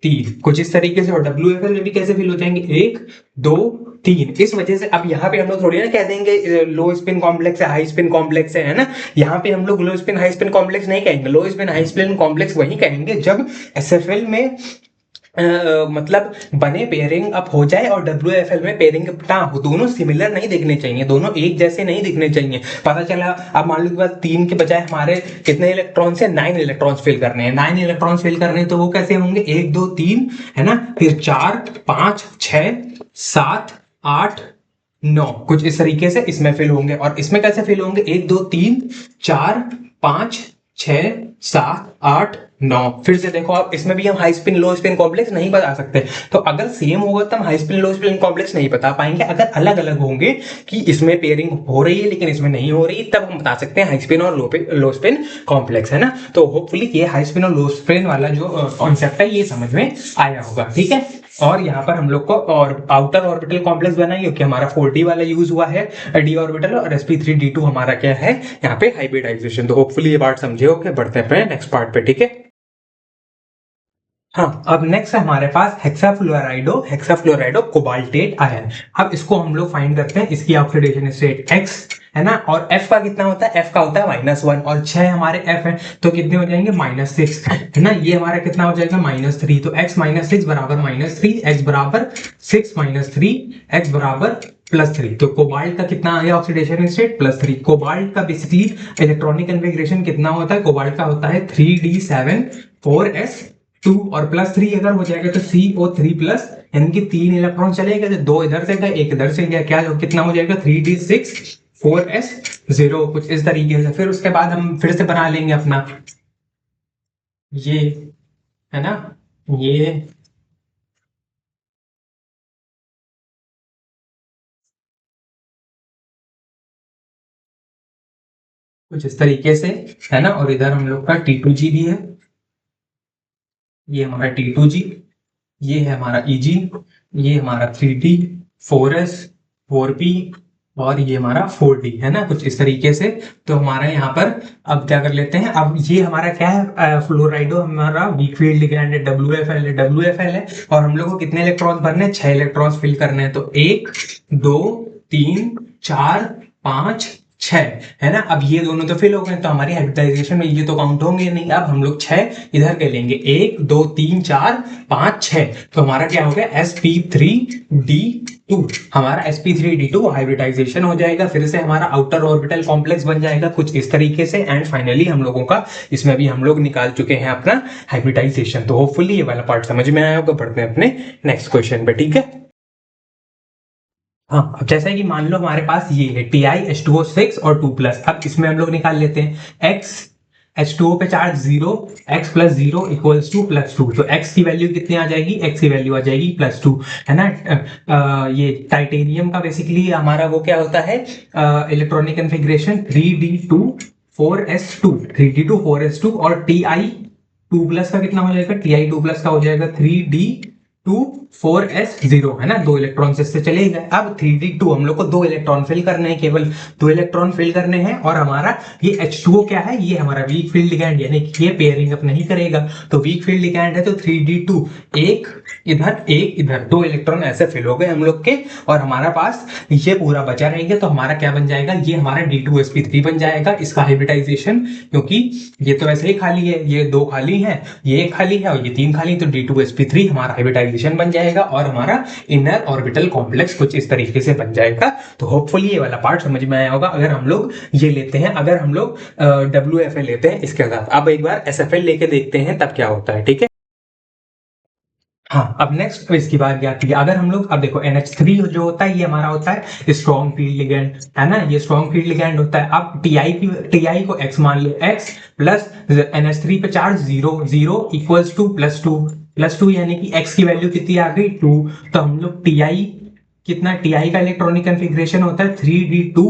3 कुछ इस तरीके से। और WFL में भी कैसे फिल हो जाएंगे, 1 2 3। इस वजह से अब यहाँ पे हम लोग थोड़ी ना कह देंगे लो स्पिन कॉम्प्लेक्स है, हाई स्पिन कॉम्प्लेक्स है ना। यहाँ पे हम लोग लो स्पिन हाई स्पिन कॉम्प्लेक्स नहीं कहेंगे, लो स्पिन हाई स्पिन कॉम्प्लेक्स वही कहेंगे जब SFL में मतलब बने पेयरिंग अप हो जाए और WFL में पेयरिंग अप ना हो। दोनों सिमिलर नहीं दिखने चाहिए, दोनों एक जैसे नहीं दिखने चाहिए। पता चला अब मान लो कि बाद 3 के बजाय हमारे कितने इलेक्ट्रॉन से 9 इलेक्ट्रॉन्स फिल करने हैं, 9 इलेक्ट्रॉन्स फिल करने हैं, तो वो कैसे होंगे, 1 2 3 है ना, फिर 4 5 6 7 8 9 कुछ इस तरीके से इसमें फिल होंगे। और इसमें कैसे फिल होंगे, 1 2 3 4 5 6 7 8 9। फिर से देखो आप, इसमें भी हम हाई स्पिन लो स्पिन कॉम्प्लेक्स नहीं बता सकते। तो अगर सेम होगा तो हम हाई स्पिन लो स्पिन कॉम्प्लेक्स नहीं बता पाएंगे। अगर अलग अलग होंगे कि इसमें पेयरिंग हो रही है लेकिन इसमें नहीं हो रही, तब हम बता सकते हैं हाई स्पिन और लो स्पिन कॉम्प्लेक्स, है ना। तो होपफुली ये हाई स्पिन और लो स्पिन वाला जो कॉन्सेप्ट है ये समझ में आया होगा, ठीक है। और यहाँ पर हम लोग को और आउटर ऑर्बिटल कॉम्प्लेक्स बना क्योंकि हमारा 4d वाला यूज हुआ है डी ऑर्बिटल, और sp3d2 हमारा क्या है यहाँ पे हाइब्रिडाइजेशन। तो होपफुली ये पार्ट समझे हो। के बढ़ते हैं नेक्स्ट पार्ट पे, ठीक है। हाँ, अब नेक्स्ट है हमारे पास हेक्साफ्लोराइडो कोबाल्टेट आयन। अब इसको हम लोग फाइंड करते हैं, इसकी ऑक्सीडेशन स्टेट X है ना, और F का कितना होता है, F का होता है -1, और 6 हमारे F है तो कितने हो जाएंगे, -6 है ना। ये हमारा कितना हो जाएगा, -3। तो X -6 बराबर -3, X बराबर 6 -3, X बराबर +3। तो कोबाल्ट का कितना आ गया ऑक्सीडेशन स्टेट, +3। कोबाल्ट का बेसिकली इलेक्ट्रॉनिक कन्फिग्रेशन कितना होता है, कोबाल्ट का होता है 3d7 4s2, और +3 अगर हो जाएगा तो CO3+, यानी कि 3 इलेक्ट्रॉन चलेगा, तो 2 इधर से गए 1 इधर से गया, क्या कितना हो जाएगा, 3d6 4s0 कुछ इस तरीके से। फिर उसके बाद हम फिर से बना लेंगे अपना ये, है ना, ये कुछ इस तरीके से, है ना। और इधर हम लोग का T2G भी है, ये हमारा T2G, ये है हमारा EG, ये हमारा 3D 4S 4P, और ये हमारा 4D, है ना, कुछ इस तरीके से। तो हमारा यहाँ पर अब क्या कर लेते हैं, अब ये हमारा क्या है, फ्लोराइडो हमारा वीक फील्ड लिगैंड है, WFL है, और हम लोग को कितने इलेक्ट्रॉन्स भरने हैं, 6 इलेक्ट्रॉन्स फिल करने हैं। तो 1 2 3 4 5 6, है ना। अब ये दोनों तो फिल हो गए, तो हमारी हाइब्रिडाइजेशन में ये तो काउंट होंगे नहीं। अब हम लोग 6 इधर के लेंगे, 1 2 3 4 5 6, तो हमारा क्या हो गया, sp3d2। हमारा sp3d2 हाइब्रिडाइजेशन हो जाएगा, फिर से हमारा आउटर ऑर्बिटल कॉम्प्लेक्स बन जाएगा कुछ इस तरीके से। एंड फाइनली हम लोगों का इसमें भी हम लोग निकाल चुके हैं अपना हाइब्रिडाइजेशन। तो होपफुली ये वाला पार्ट समझ में आया होगा। बढ़ते हैं अपने नेक्स्ट क्वेश्चन पे, ठीक है। हाँ, अब जैसा कि मान लो हमारे पास ये है TiH2O6 और 2+। अब इसमें हम लोग निकाल लेते हैं X, H2O पे चार्ज 0, X + 0 = +2। तो X की वैल्यू कितनी आ जाएगी, X की वैल्यू आ जाएगी +2, है ना। ये टाइटेनियम का बेसिकली हमारा वो क्या होता है, electronic configuration 3d2 4s2, 3d2 4s2, और Ti2+ का कितना हो जाएगा, Ti2+ का हो जाएगा 3d2 4s0, है ना। 2 इलेक्ट्रॉन इससे चले गए। अब 3d2 हम लोग को 2 इलेक्ट्रॉन फिल करने हैं, केवल 2 इलेक्ट्रॉन फिल करने हैं। और हमारा ये H2O क्या है, ये हमारा वीक फील्ड लिगैंड, यानी कि ये पेयरिंग अप नहीं करेगा। तो वीक फील्ड लिगैंड है, तो 3d2 एक इधर 2 इलेक्ट्रॉन ऐसे फिल हो गए हम लोग के, और हमारा पास ये पूरा बचा रहेगा। तो हमारा क्या बन जाएगा, ये हमारा D2sp3 बन जाएगा, इसका हाइब्रिडाइजेशन, क्योंकि ये तो ऐसे ही खाली है, ये 2 खाली है, ये 1 खाली है, और ये 3 खाली। तो D2sp3 हमारा हाइब्रिडाइजेशन बन जाएगा, और हमारा इनर ऑर्बिटल कॉम्प्लेक्स कुछ इस तरीके से बन जाएगा। तो होपफुली ये वाला पार्ट समझ में आया होगा। अगर हम लोग ये लेते हैं, अगर हम लोग WFL लेते हैं इसके साथ, अब एक बार SFL लेके देखते हैं तब क्या होता है, ठीक है। हाँ, अब नेक्स्ट इसकी बात क्या आती है, अगर हम लोग अब देखो NH3 जो होता है ये हमारा होता है स्ट्रॉन्ग फील्ड लिगैंड, है ना, ये स्ट्रॉन्ग फील्ड लिगैंड होता है। अब Ti को X मान लो, X प्लस NH3 पे चार्ज 0 0 = +2 यानी कि X की वैल्यू कितनी आ गई, 2। तो हम लोग Ti का इलेक्ट्रॉनिक कन्फिग्रेशन होता है 3d2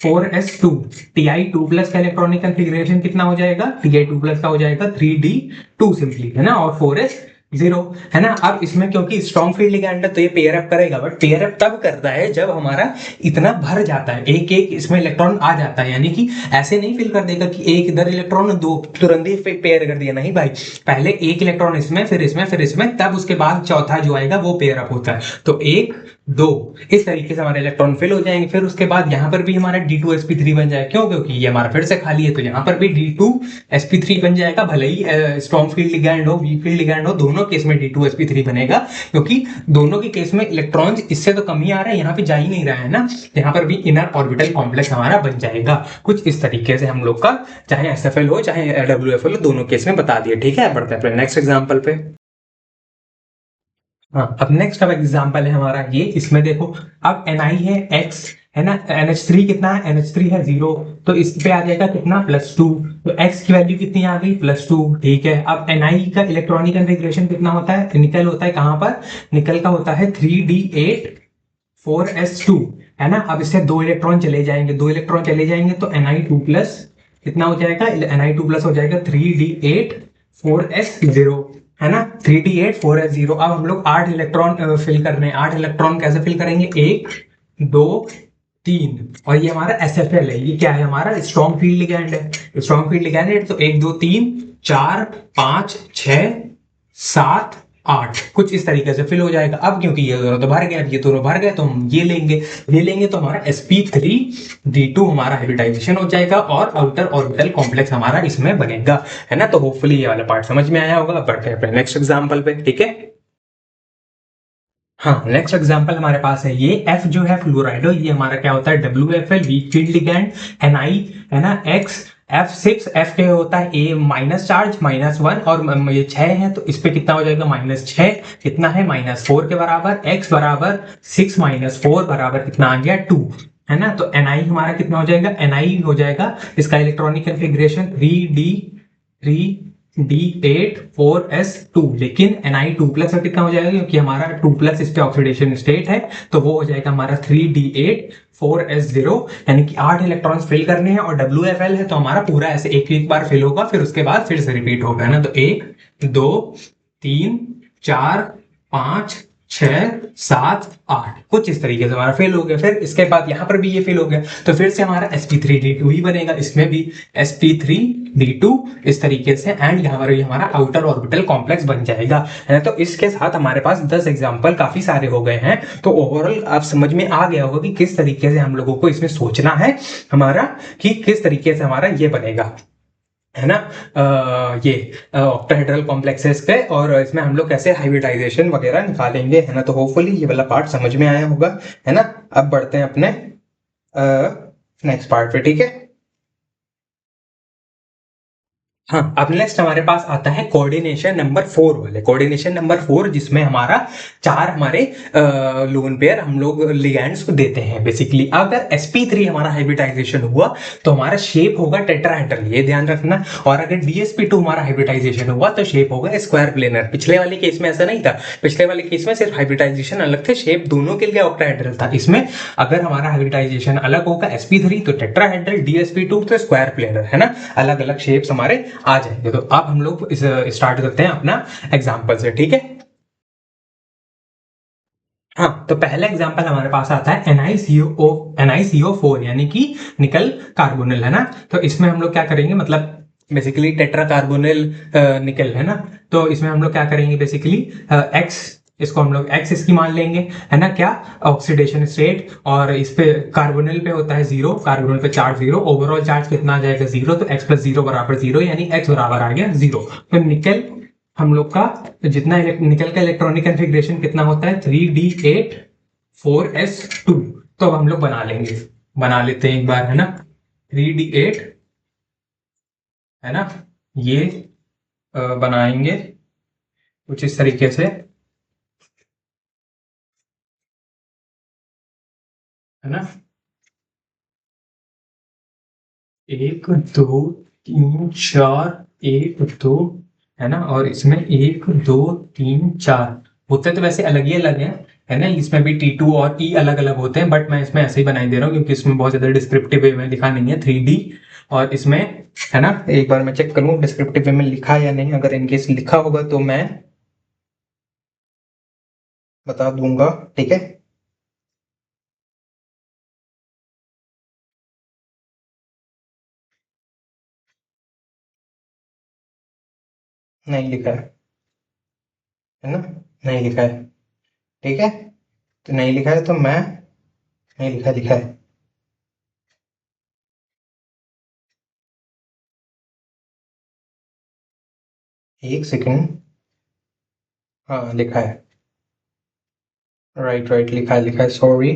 4s2, Ti2+ का इलेक्ट्रॉनिक कन्फिग्रेशन कितना हो जाएगा, Ti2+ का हो जाएगा 3d2 सिंपली, है ना, और 4s जीरो, है ना। अब इसमें क्योंकि स्ट्रॉन्ग फील्ड लिगैंड है तो ये पेयर अप करेगा, बट पेयर अप तब करता है जब हमारा इतना भर जाता है, एक एक इसमें इलेक्ट्रॉन आ जाता है, यानी कि ऐसे नहीं फिल कर देगा कि एक इधर इलेक्ट्रॉन दो तुरंत ही पेयर कर दिया, नहीं भाई, पहले एक इलेक्ट्रॉन इसमें, फिर इसमें, फिर इसमें, तब उसके बाद चौथा जो आएगा वो पेयर अप होता है। तो एक दो, इस तरीके से हमारे इलेक्ट्रॉन फिल हो जाएंगे। फिर उसके बाद यहाँ पर भी हमारा D2sp3 बन जाएगा, क्यों, क्योंकि ये हमारा फिर से खाली है, तो यहाँ पर भी D2sp3 बन जाएगा, भले ही स्ट्रॉन्ग फील्ड लिगैंड हो, वीक फील्ड लिगैंड हो, दोनों केस में D2sp3 बनेगा, क्योंकि दोनों के केस में इलेक्ट्रॉन्स इससे तो कम ही आ रहा है, यहाँ पे जा ही नहीं रहा है ना, यहाँ पर भी इनर ऑर्बिटल कॉम्प्लेक्स हमारा बन जाएगा। कुछ इस तरीके से हम लोग का चाहे SFL हो चाहे WFL हो, दोनों केस में बता दिए, ठीक है। बढ़ते हैं अपने नेक्स्ट एग्जाम्पल पे। हाँ, अब नेक्स्ट अब एग्जाम्पल है हमारा ये, इसमें देखो, अब Ni है X, है ना, NH3 कितना है, NH3 है 0, तो इस पे आ जाएगा कितना, +2, तो X की वैल्यू कितनी आ गई, +2, ठीक है। अब Ni का इलेक्ट्रॉनिक कन्फिग्रेशन कितना होता है, निकल होता है कहाँ पर, निकल का होता है 3d8 4s2, है ना। अब इससे दो इलेक्ट्रॉन चले जाएंगे, दो इलेक्ट्रॉन चले जाएंगे तो Ni2+ कितना हो जाएगा, Ni2+ हो जाएगा 3d8 4s0, है ना, 3d8 4s0। अब हम लोग 8 इलेक्ट्रॉन फिल करने हैं, 8 इलेक्ट्रॉन कैसे फिल करेंगे, 1 2 3, और ये हमारा SFL है, ये क्या है, हमारा स्ट्रॉन्ग फील्ड लिगैंड है, स्ट्रॉन्ग फील्ड लिगैंड है, तो 1 2 3 4 5 6 7 8, कुछ इस तरीके से फिल हो जाएगा। अब क्योंकि ये दोनों तो भर गए, अब ये दोनों भर गए तो हम ये लेंगे तो हमारा sp3d2 हमारा हाइब्रिडाइजेशन हो जाएगा और आउटर ऑर्बिटल कॉम्प्लेक्स हमारा इसमें बनेगा, है ना। तो होपफुली ये वाला पार्ट समझ में आया होगा। अब बढ़ते हैं अपने नेक्स्ट एग्जांपल पे, ठीक है। हाँ, नेक्स्ट एग्जांपल हमारे पास है ये, F जो है फ्लोराइडो, ये हमारा क्या होता है, WFL weak field ligand, Ni है ना, X F6, F पे होता है A माइनस चार्ज -1, और ये 6 है तो इस पे कितना हो जाएगा, -6, कितना है, -4 के बराबर, X बराबर 6 -4 बराबर कितना आ गया, 2, है ना। तो Ni हमारा कितना हो जाएगा, Ni हो जाएगा इसका इलेक्ट्रॉनिक कन्फिग्रेशन 3D8 4s2, लेकिन Ni2+ का कितना हो जाएगा, क्योंकि हमारा 2+ इस पे ऑक्सीडेशन स्टेट है, तो वो हो जाएगा हमारा 3D8 4s0, यानी कि 8 इलेक्ट्रॉन्स फिल करने हैं, और WFL है तो हमारा पूरा ऐसे एक बार फिल होगा, फिर उसके बाद फिर से रिपीट होगा, है ना। तो 1 2 3 4 5 6 7 8, कुछ इस तरीके से हमारा फेल हो गया। फिर इसके बाद यहाँ पर भी ये फेल हो गया, तो फिर से हमारा sp3d2 ही बनेगा, इसमें भी sp3d2 इस तरीके से, एंड यहाँ पर भी हमारा आउटर ऑर्बिटल कॉम्प्लेक्स बन जाएगा, है ना। तो इसके साथ हमारे पास 10 एग्जाम्पल काफी सारे हो गए हैं, तो ओवरऑल आप समझ में आ गया होगा कि किस तरीके से हम लोगों को इसमें सोचना है हमारा, कि किस तरीके से हमारा ये बनेगा, है ना। ये ऑक्टाहेड्रल कॉम्प्लेक्सेस पे, और इसमें हम लोग कैसे हाइब्रिडाइजेशन वगैरह निकालेंगे, है ना। तो होपफुली ये वाला पार्ट समझ में आया होगा, है ना। अब बढ़ते हैं अपने नेक्स्ट पार्ट पे, ठीक है। हाँ, अब नेक्स्ट हमारे पास आता है कोऑर्डिनेशन नंबर 4 वाले, कोऑर्डिनेशन नंबर 4, जिसमें हमारा 4 हमारे लोन पेयर हम लोग लिगैंड्स को देते हैं। बेसिकली अगर sp3 हमारा हाइब्रिडाइजेशन हुआ तो हमारा शेप होगा टेट्राहेड्रल, ये ध्यान रखना, और अगर dsp2 हमारा हाइब्रिडाइजेशन हुआ तो शेप होगा स्क्वायर प्लेनर। पिछले वाले केस में ऐसा नहीं था, पिछले वाले केस में सिर्फ हाइब्रिडाइजेशन अलग थे, शेप दोनों के लिए ऑक्टाहेड्रल था। इसमें अगर हमारा हाइब्रिडाइजेशन अलग होगा, sp3 तो टेट्राहेड्रल, dsp2 तो स्क्वायर प्लेनर, है ना, अलग अलग शेप्स हमारे आ जाएंगे। तो अब हम लोग इस स्टार्ट करते हैं अपना एग्जांपल से, ठीक है। हाँ, तो पहला एग्जांपल हमारे पास आता है NiCO4, यानी कि निकल कार्बोनिल, है ना। तो इसमें हम लोग क्या करेंगे, मतलब बेसिकली टेट्रा कार्बोनिल निकल, है ना। तो इसमें हम लोग क्या करेंगे, बेसिकली एक्स, इसको हम लोग एक्स इसकी मान लेंगे, है ना, क्या, ऑक्सीडेशन स्टेट, और इस पे कार्बोनिल पे होता है 0, कार्बोनिल पे चार्ज 0, ओवरऑल चार्ज कितना आ जाएगा 0, तो x + 0 बराबर 0, यानी x बराबर आ गया 0। तो निकल हम लोग का जितना निकल का इलेक्ट्रॉनिक कन्फिग्रेशन कितना होता है, 3d8 4s2। तो अब हम लोग बना लेते हैं एक बार, है ना, 3d8, है ना, ये बनाएंगे कुछ इस तरीके से, है ना, 1 2 3 4 1 2, है ना, और इसमें 1 2 3 4 होते तो वैसे अलग ही अलग है ना, इसमें भी T2 और E अलग अलग होते हैं, बट मैं इसमें ऐसे ही बनाई दे रहा हूँ क्योंकि इसमें बहुत ज्यादा डिस्क्रिप्टिव वे में लिखा नहीं है 3D, और इसमें, है ना, एक बार मैं चेक करूँ डिस्क्रिप्टिव वे में लिखा या नहीं, अगर इनकेस लिखा होगा तो मैं बता दूंगा, ठीक है। नहीं लिखा है ना? नहीं लिखा है, ठीक है। तो नहीं लिखा है तो मैं, नहीं लिखा, लिखा है। एक सेकंड। हाँ लिखा है। राइट राइट, लिखा है, लिखा है, सॉरी।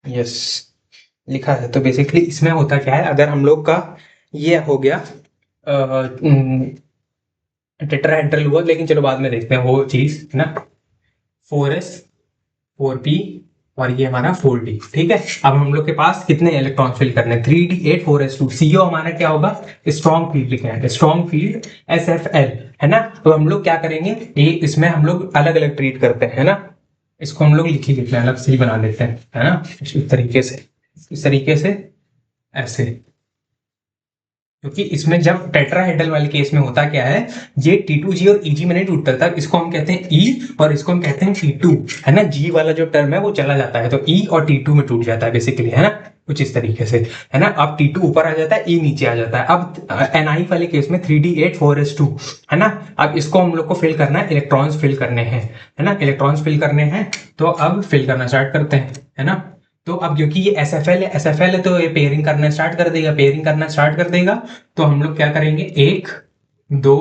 यस, लिखा है। तो बेसिकली इसमें होता क्या है, अगर हम लोग का ये हो गया टेट्राहेड्रल हुआ, लेकिन चलो बाद में देखते हैं वो चीज, है ना। 4s, 4p, और ये हमारा 4d, ठीक है। अब हम लोग के पास कितने इलेक्ट्रॉन फिल करने हैं, 3d8 4s2। CO हमारा क्या होगा, स्ट्रॉन्ग फील्ड लिखे हैं, स्ट्रॉन्ग फील्ड SFL, है ना। तो हम लोग क्या करेंगे, एक इसमें हम लोग अलग अलग ट्रीट करते हैं, है ना। इसको हम लोग लिख ही लेते हैं, अलग से ही बना लेते हैं, है ना। इस तरीके से, इस तरीके से, ऐसे। क्योंकि इसमें जब टेट्राहेड्रल वाले केस में होता क्या है, ये T2G और EG में नहीं टूटता था, इसको हम कहते हैं E और इसको हम कहते हैं T2, है ना। G वाला जो टर्म है वो चला जाता है, तो E और T2 में टूट जाता है बेसिकली, है ना। कुछ इस तरीके से, है ना। अब T2 ऊपर आ जाता है, E नीचे आ जाता है। अब NI वाले केस में 3D8 4s2, है ना। अब इसको हम लोग को फिल करना है, इलेक्ट्रॉन्स फिल करने हैं, है ना, इलेक्ट्रॉन्स फिल करने हैं। तो अब फिल करना स्टार्ट करते हैं, है ना। तो अब क्योंकि ये एस एफ एल है तो ये पेयरिंग करना स्टार्ट कर देगा, पेयरिंग करना स्टार्ट कर देगा। तो हम लोग क्या करेंगे, 1 2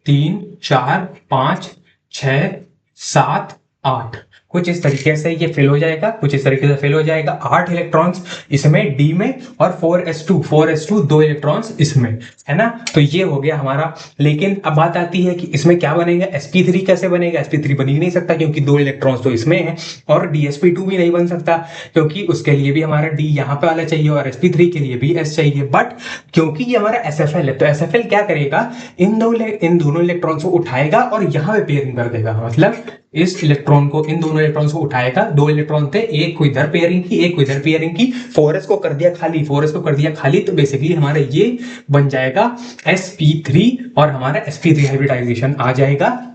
3 4 5 6 7 8, कुछ इस तरीके से ये फिल हो जाएगा, कुछ इस तरीके से फिल हो जाएगा। 8 इलेक्ट्रॉन्स इसमें डी में, और 4s2 2 इलेक्ट्रॉन्स इसमें, है ना। तो ये हो गया हमारा। लेकिन अब बात आती है कि इसमें क्या बनेगा, sp3 कैसे बनेगा। sp3 बन ही नहीं सकता क्योंकि 2 इलेक्ट्रॉन्स तो इसमें है, और dsp2 भी नहीं बन सकता क्योंकि उसके लिए भी हमारा डी यहाँ पे वाला चाहिए, और sp3 के लिए भी s चाहिए। बट क्योंकि ये हमारा SFL है, तो SFL क्या करेगा, इन दोनों इलेक्ट्रॉन्स को उठाएगा और यहाँ पे पेयरिंग कर देगा। मतलब इस इलेक्ट्रॉन को, इन दोनों इलेक्ट्रॉन्स को उठाएगा, 2 इलेक्ट्रॉन थे, एक को इधर पेयरिंग की, एक को इधर पेयरिंग की, 4s को कर दिया खाली, 4s को कर दिया खाली। तो बेसिकली हमारा ये बन जाएगा sp3, और हमारा sp3 हाइब्रिडाइजेशन आ जाएगा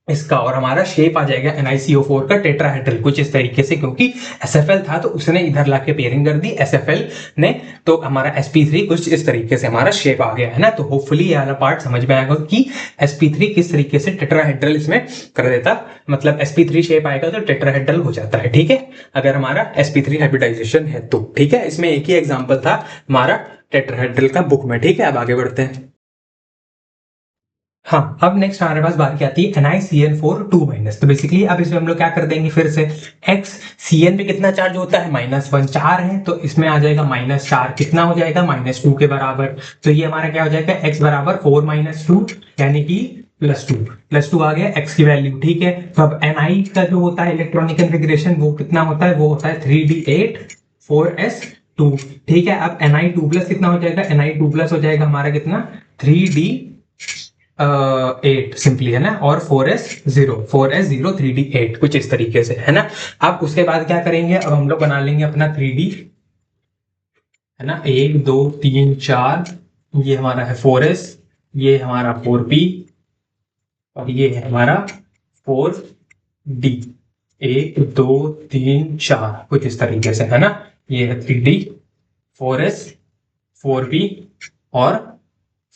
इसका, और हमारा शेप आ जाएगा NiCO4 का टेट्राहेड्रल, कुछ इस तरीके से। क्योंकि SFL था तो उसने इधर लाके पेयरिंग कर दी SFL ने, तो हमारा sp3 कुछ इस तरीके से हमारा शेप आ गया, है ना। तो होपफुली ये वाला पार्ट समझ में आएगा कि sp3 किस तरीके से टेट्राहेड्रल इसमें कर देता, मतलब sp3 शेप आएगा तो टेट्राहेड्रल हो जाता है, ठीक है। अगर हमारा sp3 हाइब्रिडाइजेशन है तो, ठीक है। इसमें एक ही एग्जाम्पल था हमारा टेट्राहेड्रल का बुक में, ठीक है। अब आगे बढ़ते हैं। हाँ, अब नेक्स्ट हमारे पास बात क्या आती है, NiCN4 2-। तो बेसिकली अब इसमें हम लोग क्या कर देंगे, फिर से x Cn पे कितना चार्ज होता है, -1, 4 है, तो इसमें आ जाएगा -4, कितना हो जाएगा, -2 के बराबर। तो ये हमारा क्या हो जाएगा, x बराबर 4 - 2, यानी कि +2 आ गया x की वैल्यू, ठीक है। तो अब Ni का जो होता है इलेक्ट्रॉनिक कन्फिग्रेशन वो कितना होता है, वो होता है 3d8 4s2, ठीक है। अब Ni2+ कितना हो जाएगा, Ni2+ हो जाएगा हमारा कितना, 3d8 सिंपली, है ना। और 4s0 3d8, कुछ इस तरीके से, है ना। अब उसके बाद क्या करेंगे, अब हम लोग बना लेंगे अपना 3d, है ना। 1 2 3 4, ये हमारा है 4s, ये हमारा 4p, और ये है हमारा 4d। 1 2 3 4, कुछ इस तरीके से, है ना। ये है 3d, 4s, 4p, और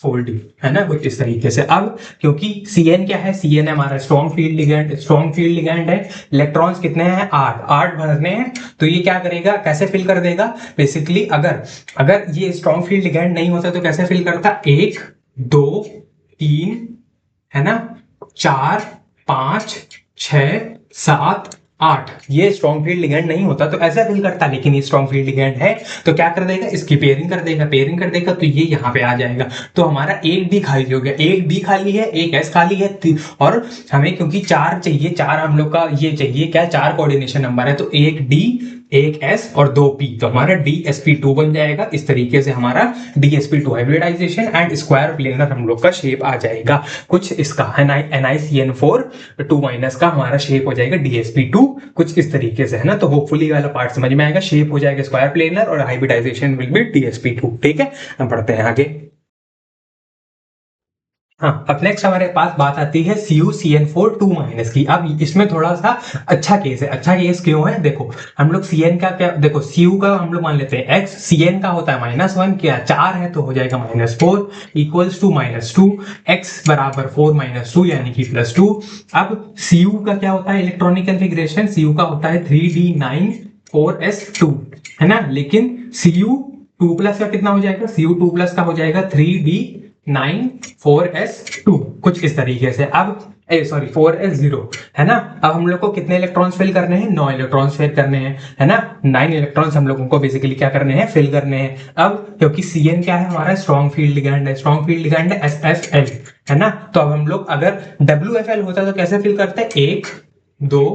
4d, है ना, कुछ इस तरीके से। अब क्योंकि Cn क्या है, Cn है हमारा strong field ligand, strong field ligand है। इलेक्ट्रॉन्स कितने हैं, 8, 8 भरने हैं। तो ये क्या करेगा, कैसे फिल कर देगा, बेसिकली अगर अगर ये स्ट्रॉन्ग फील्ड लिगैंड नहीं होता तो कैसे फिल करता, 1 2 3, है ना, 4 5 6 7 8, ये स्ट्रॉन्ग फील्ड लिगैंड नहीं होता तो ऐसा फिल करता, लेकिन ये स्ट्रॉन्ग फील्ड लिगैंड है तो क्या कर देगा, इसकी पेयरिंग कर देगा, पेयरिंग कर देगा तो ये यहाँ पे आ जाएगा। तो हमारा एक डी खाली हो गया, एक डी खाली है, एक एस खाली है, और हमें क्योंकि 4 चाहिए, 4 हम लोग का ये चाहिए क्या, 4 कोऑर्डिनेशन नंबर है, तो एक डी, एक एस और 2 पी, तो हमारा DsP2 बन जाएगा। इस तरीके से हमारा DsP2 hybridization and square planar हम लोग का शेप आ जाएगा। कुछ इसका NiCN4 2- का हमारा शेप हो जाएगा DsP2, कुछ इस तरीके से, है ना। तो होपफुली वाला पार्ट समझ में आएगा, शेप हो जाएगा स्क्वायर प्लेनर और हाइब्रिडाइजेशन विल बी DsP2, ठीक है। हम पढ़ते हैं आगे। हाँ, अब नेक्स्ट हमारे पास बात आती है CuCN4 2 माइनस की। अब इसमें थोड़ा सा अच्छा केस है। अच्छा केस क्यों है, देखो हम लोग Cn का क्या, देखो Cu का हम लोग मान लेते हैं x, Cn का होता है -1, क्या 4 है तो हो जाएगा -4 इक्वल्स टू -2, x बराबर 4 - 2 यानी कि +2। अब Cu का क्या होता है इलेक्ट्रॉनिक कॉन्फ़िगरेशन, Cu का होता है 3d9 4s2, है ना। लेकिन Cu2+ का कितना हो जाएगा, Cu2+ का हो जाएगा 3d9 4s2, कुछ इस तरीके से। अब 4s0, है ना। अब हम लोग को कितने इलेक्ट्रॉन्स फिल करने हैं, 9 इलेक्ट्रॉन्स फिल करने हैं, है ना। 9 इलेक्ट्रॉन्स हम लोगों को बेसिकली क्या करने हैं, फिल करने हैं। अब क्योंकि Cn क्या है हमारा, स्ट्रॉन्ग फील्ड लिगैंड है, स्ट्रॉन्ग फील्ड लिगैंड है SFL, है ना। तो अब हम लोग अगर WFL होता तो कैसे फिल करते हैं, 1 2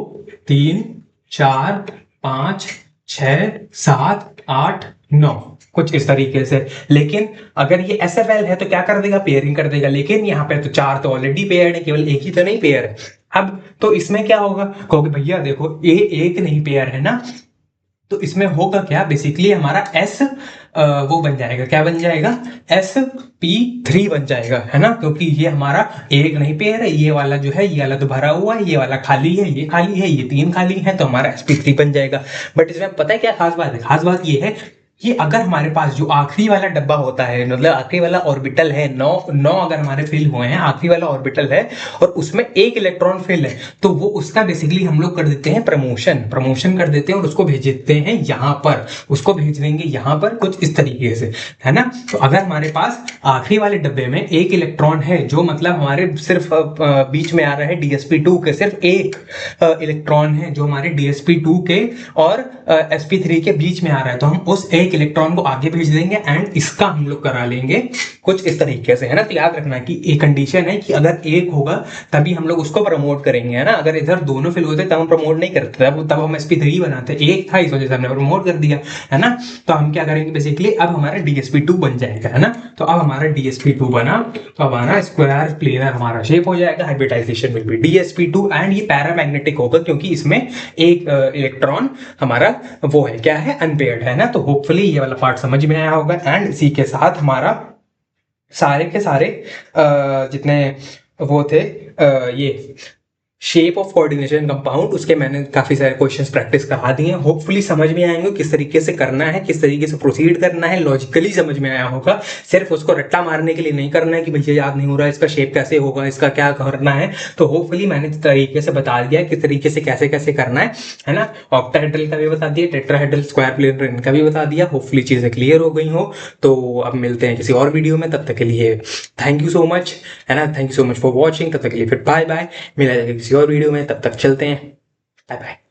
3 4 5 6 7 8 9, कुछ इस तरीके से। लेकिन अगर ये SFL है तो क्या कर देगा, पेयरिंग कर देगा। लेकिन यहाँ पे तो 4 तो ऑलरेडी पेयर्ड है, केवल एक ही तो नहीं पेयर है। अब तो इसमें क्या होगा, कहोगे भैया देखो ये एक नहीं पेयर है ना, तो इसमें होगा क्या, बेसिकली हमारा S वो बन जाएगा, क्या बन जाएगा, sp3 बन जाएगा, है ना। क्योंकि ये हमारा एक नहीं पेयर है, ये वाला जो है, ये वाला तो भरा हुआ है, ये वाला खाली है, ये खाली है, ये 3 खाली है, तो हमारा sp3 बन जाएगा। बट इसमें पता है क्या खास बात है, खास बात ये है कि अगर हमारे पास जो आखिरी वाला डब्बा होता है, मतलब आखिरी वाला ऑर्बिटल है, 9 अगर हमारे फिल हुए हैं, आखिरी वाला ऑर्बिटल है और उसमें एक इलेक्ट्रॉन फिल है, तो वो उसका बेसिकली हम लोग कर देते हैं प्रमोशन कर देते हैं और उसको भेज देते हैं यहाँ पर, उसको भेज देंगे यहाँ पर, कुछ इस तरीके से, है ना। तो अगर हमारे पास आखिरी वाले डब्बे में एक इलेक्ट्रॉन है, जो मतलब हमारे सिर्फ बीच में आ रहा है DSP2 के, सिर्फ एक इलेक्ट्रॉन है जो हमारे DSP2 के और sp3 के बीच में आ रहा है, तो हम उस एक इलेक्ट्रॉन को आगे भेज देंगे एंड इसका हम लोग करा लेंगे कुछ इस तरीके से, है ना। तो याद रखना कि एक कंडीशन है कि अगर एक होगा तभी हम लोग उसको प्रमोट करेंगे, है ना। अगर इधर दोनों फिल होते तब हम प्रमोट नहीं करते, तब हम sp3 बनाते, एक था इस वजह से हमने प्रमोट कर दिया, है ना। तो हम क्या करेंगे बेसिकली, अब हमारा DSP2 बन जाएगा, है ना। तो अब हमारा DSP2 बना, तो हमारा स्क्वायर प्लेनर हमारा शेप हो जाएगा, hybridisation will be DSP2 and ये पैरामैग्नेटिक होगा क्योंकि इसमें एक इलेक्ट्रॉन हमारा वो है, क्या है, अनपेयर्ड, है ना। तो होपफुली ये वाला पार्ट समझ में आया होगा। एंड इसी के साथ हमारा सारे के सारे जितने वो थे ये शेप ऑफ कोऑर्डिनेशन कंपाउंड, उसके मैंने काफी सारे क्वेश्चंस प्रैक्टिस करा दिए हैं। होपफुली समझ में आएंगे किस तरीके से करना है, किस तरीके से प्रोसीड करना है, लॉजिकली समझ में आया होगा। सिर्फ उसको रट्टा मारने के लिए नहीं करना है कि भैया याद नहीं हो रहा है इसका शेप कैसे होगा, इसका क्या करना है। तो होपफुली मैंने इस तरीके से बता दिया किस तरीके से कैसे कैसे करना है ना। ऑक्टाहेड्रल का भी बता दिया, टेट्राहेड्रल, स्क्वायर प्लेनर इनका भी बता दिया। होपफुली चीजें क्लियर हो गई हो। तो अब मिलते हैं किसी और वीडियो में, तब तक के लिए थैंक यू सो मच, है ना। Thank you so much for watching. तब तक के लिए फिर बाय बाय, मिला जाएगा किसी और वीडियो में, तब तक चलते हैं, बाय बाय।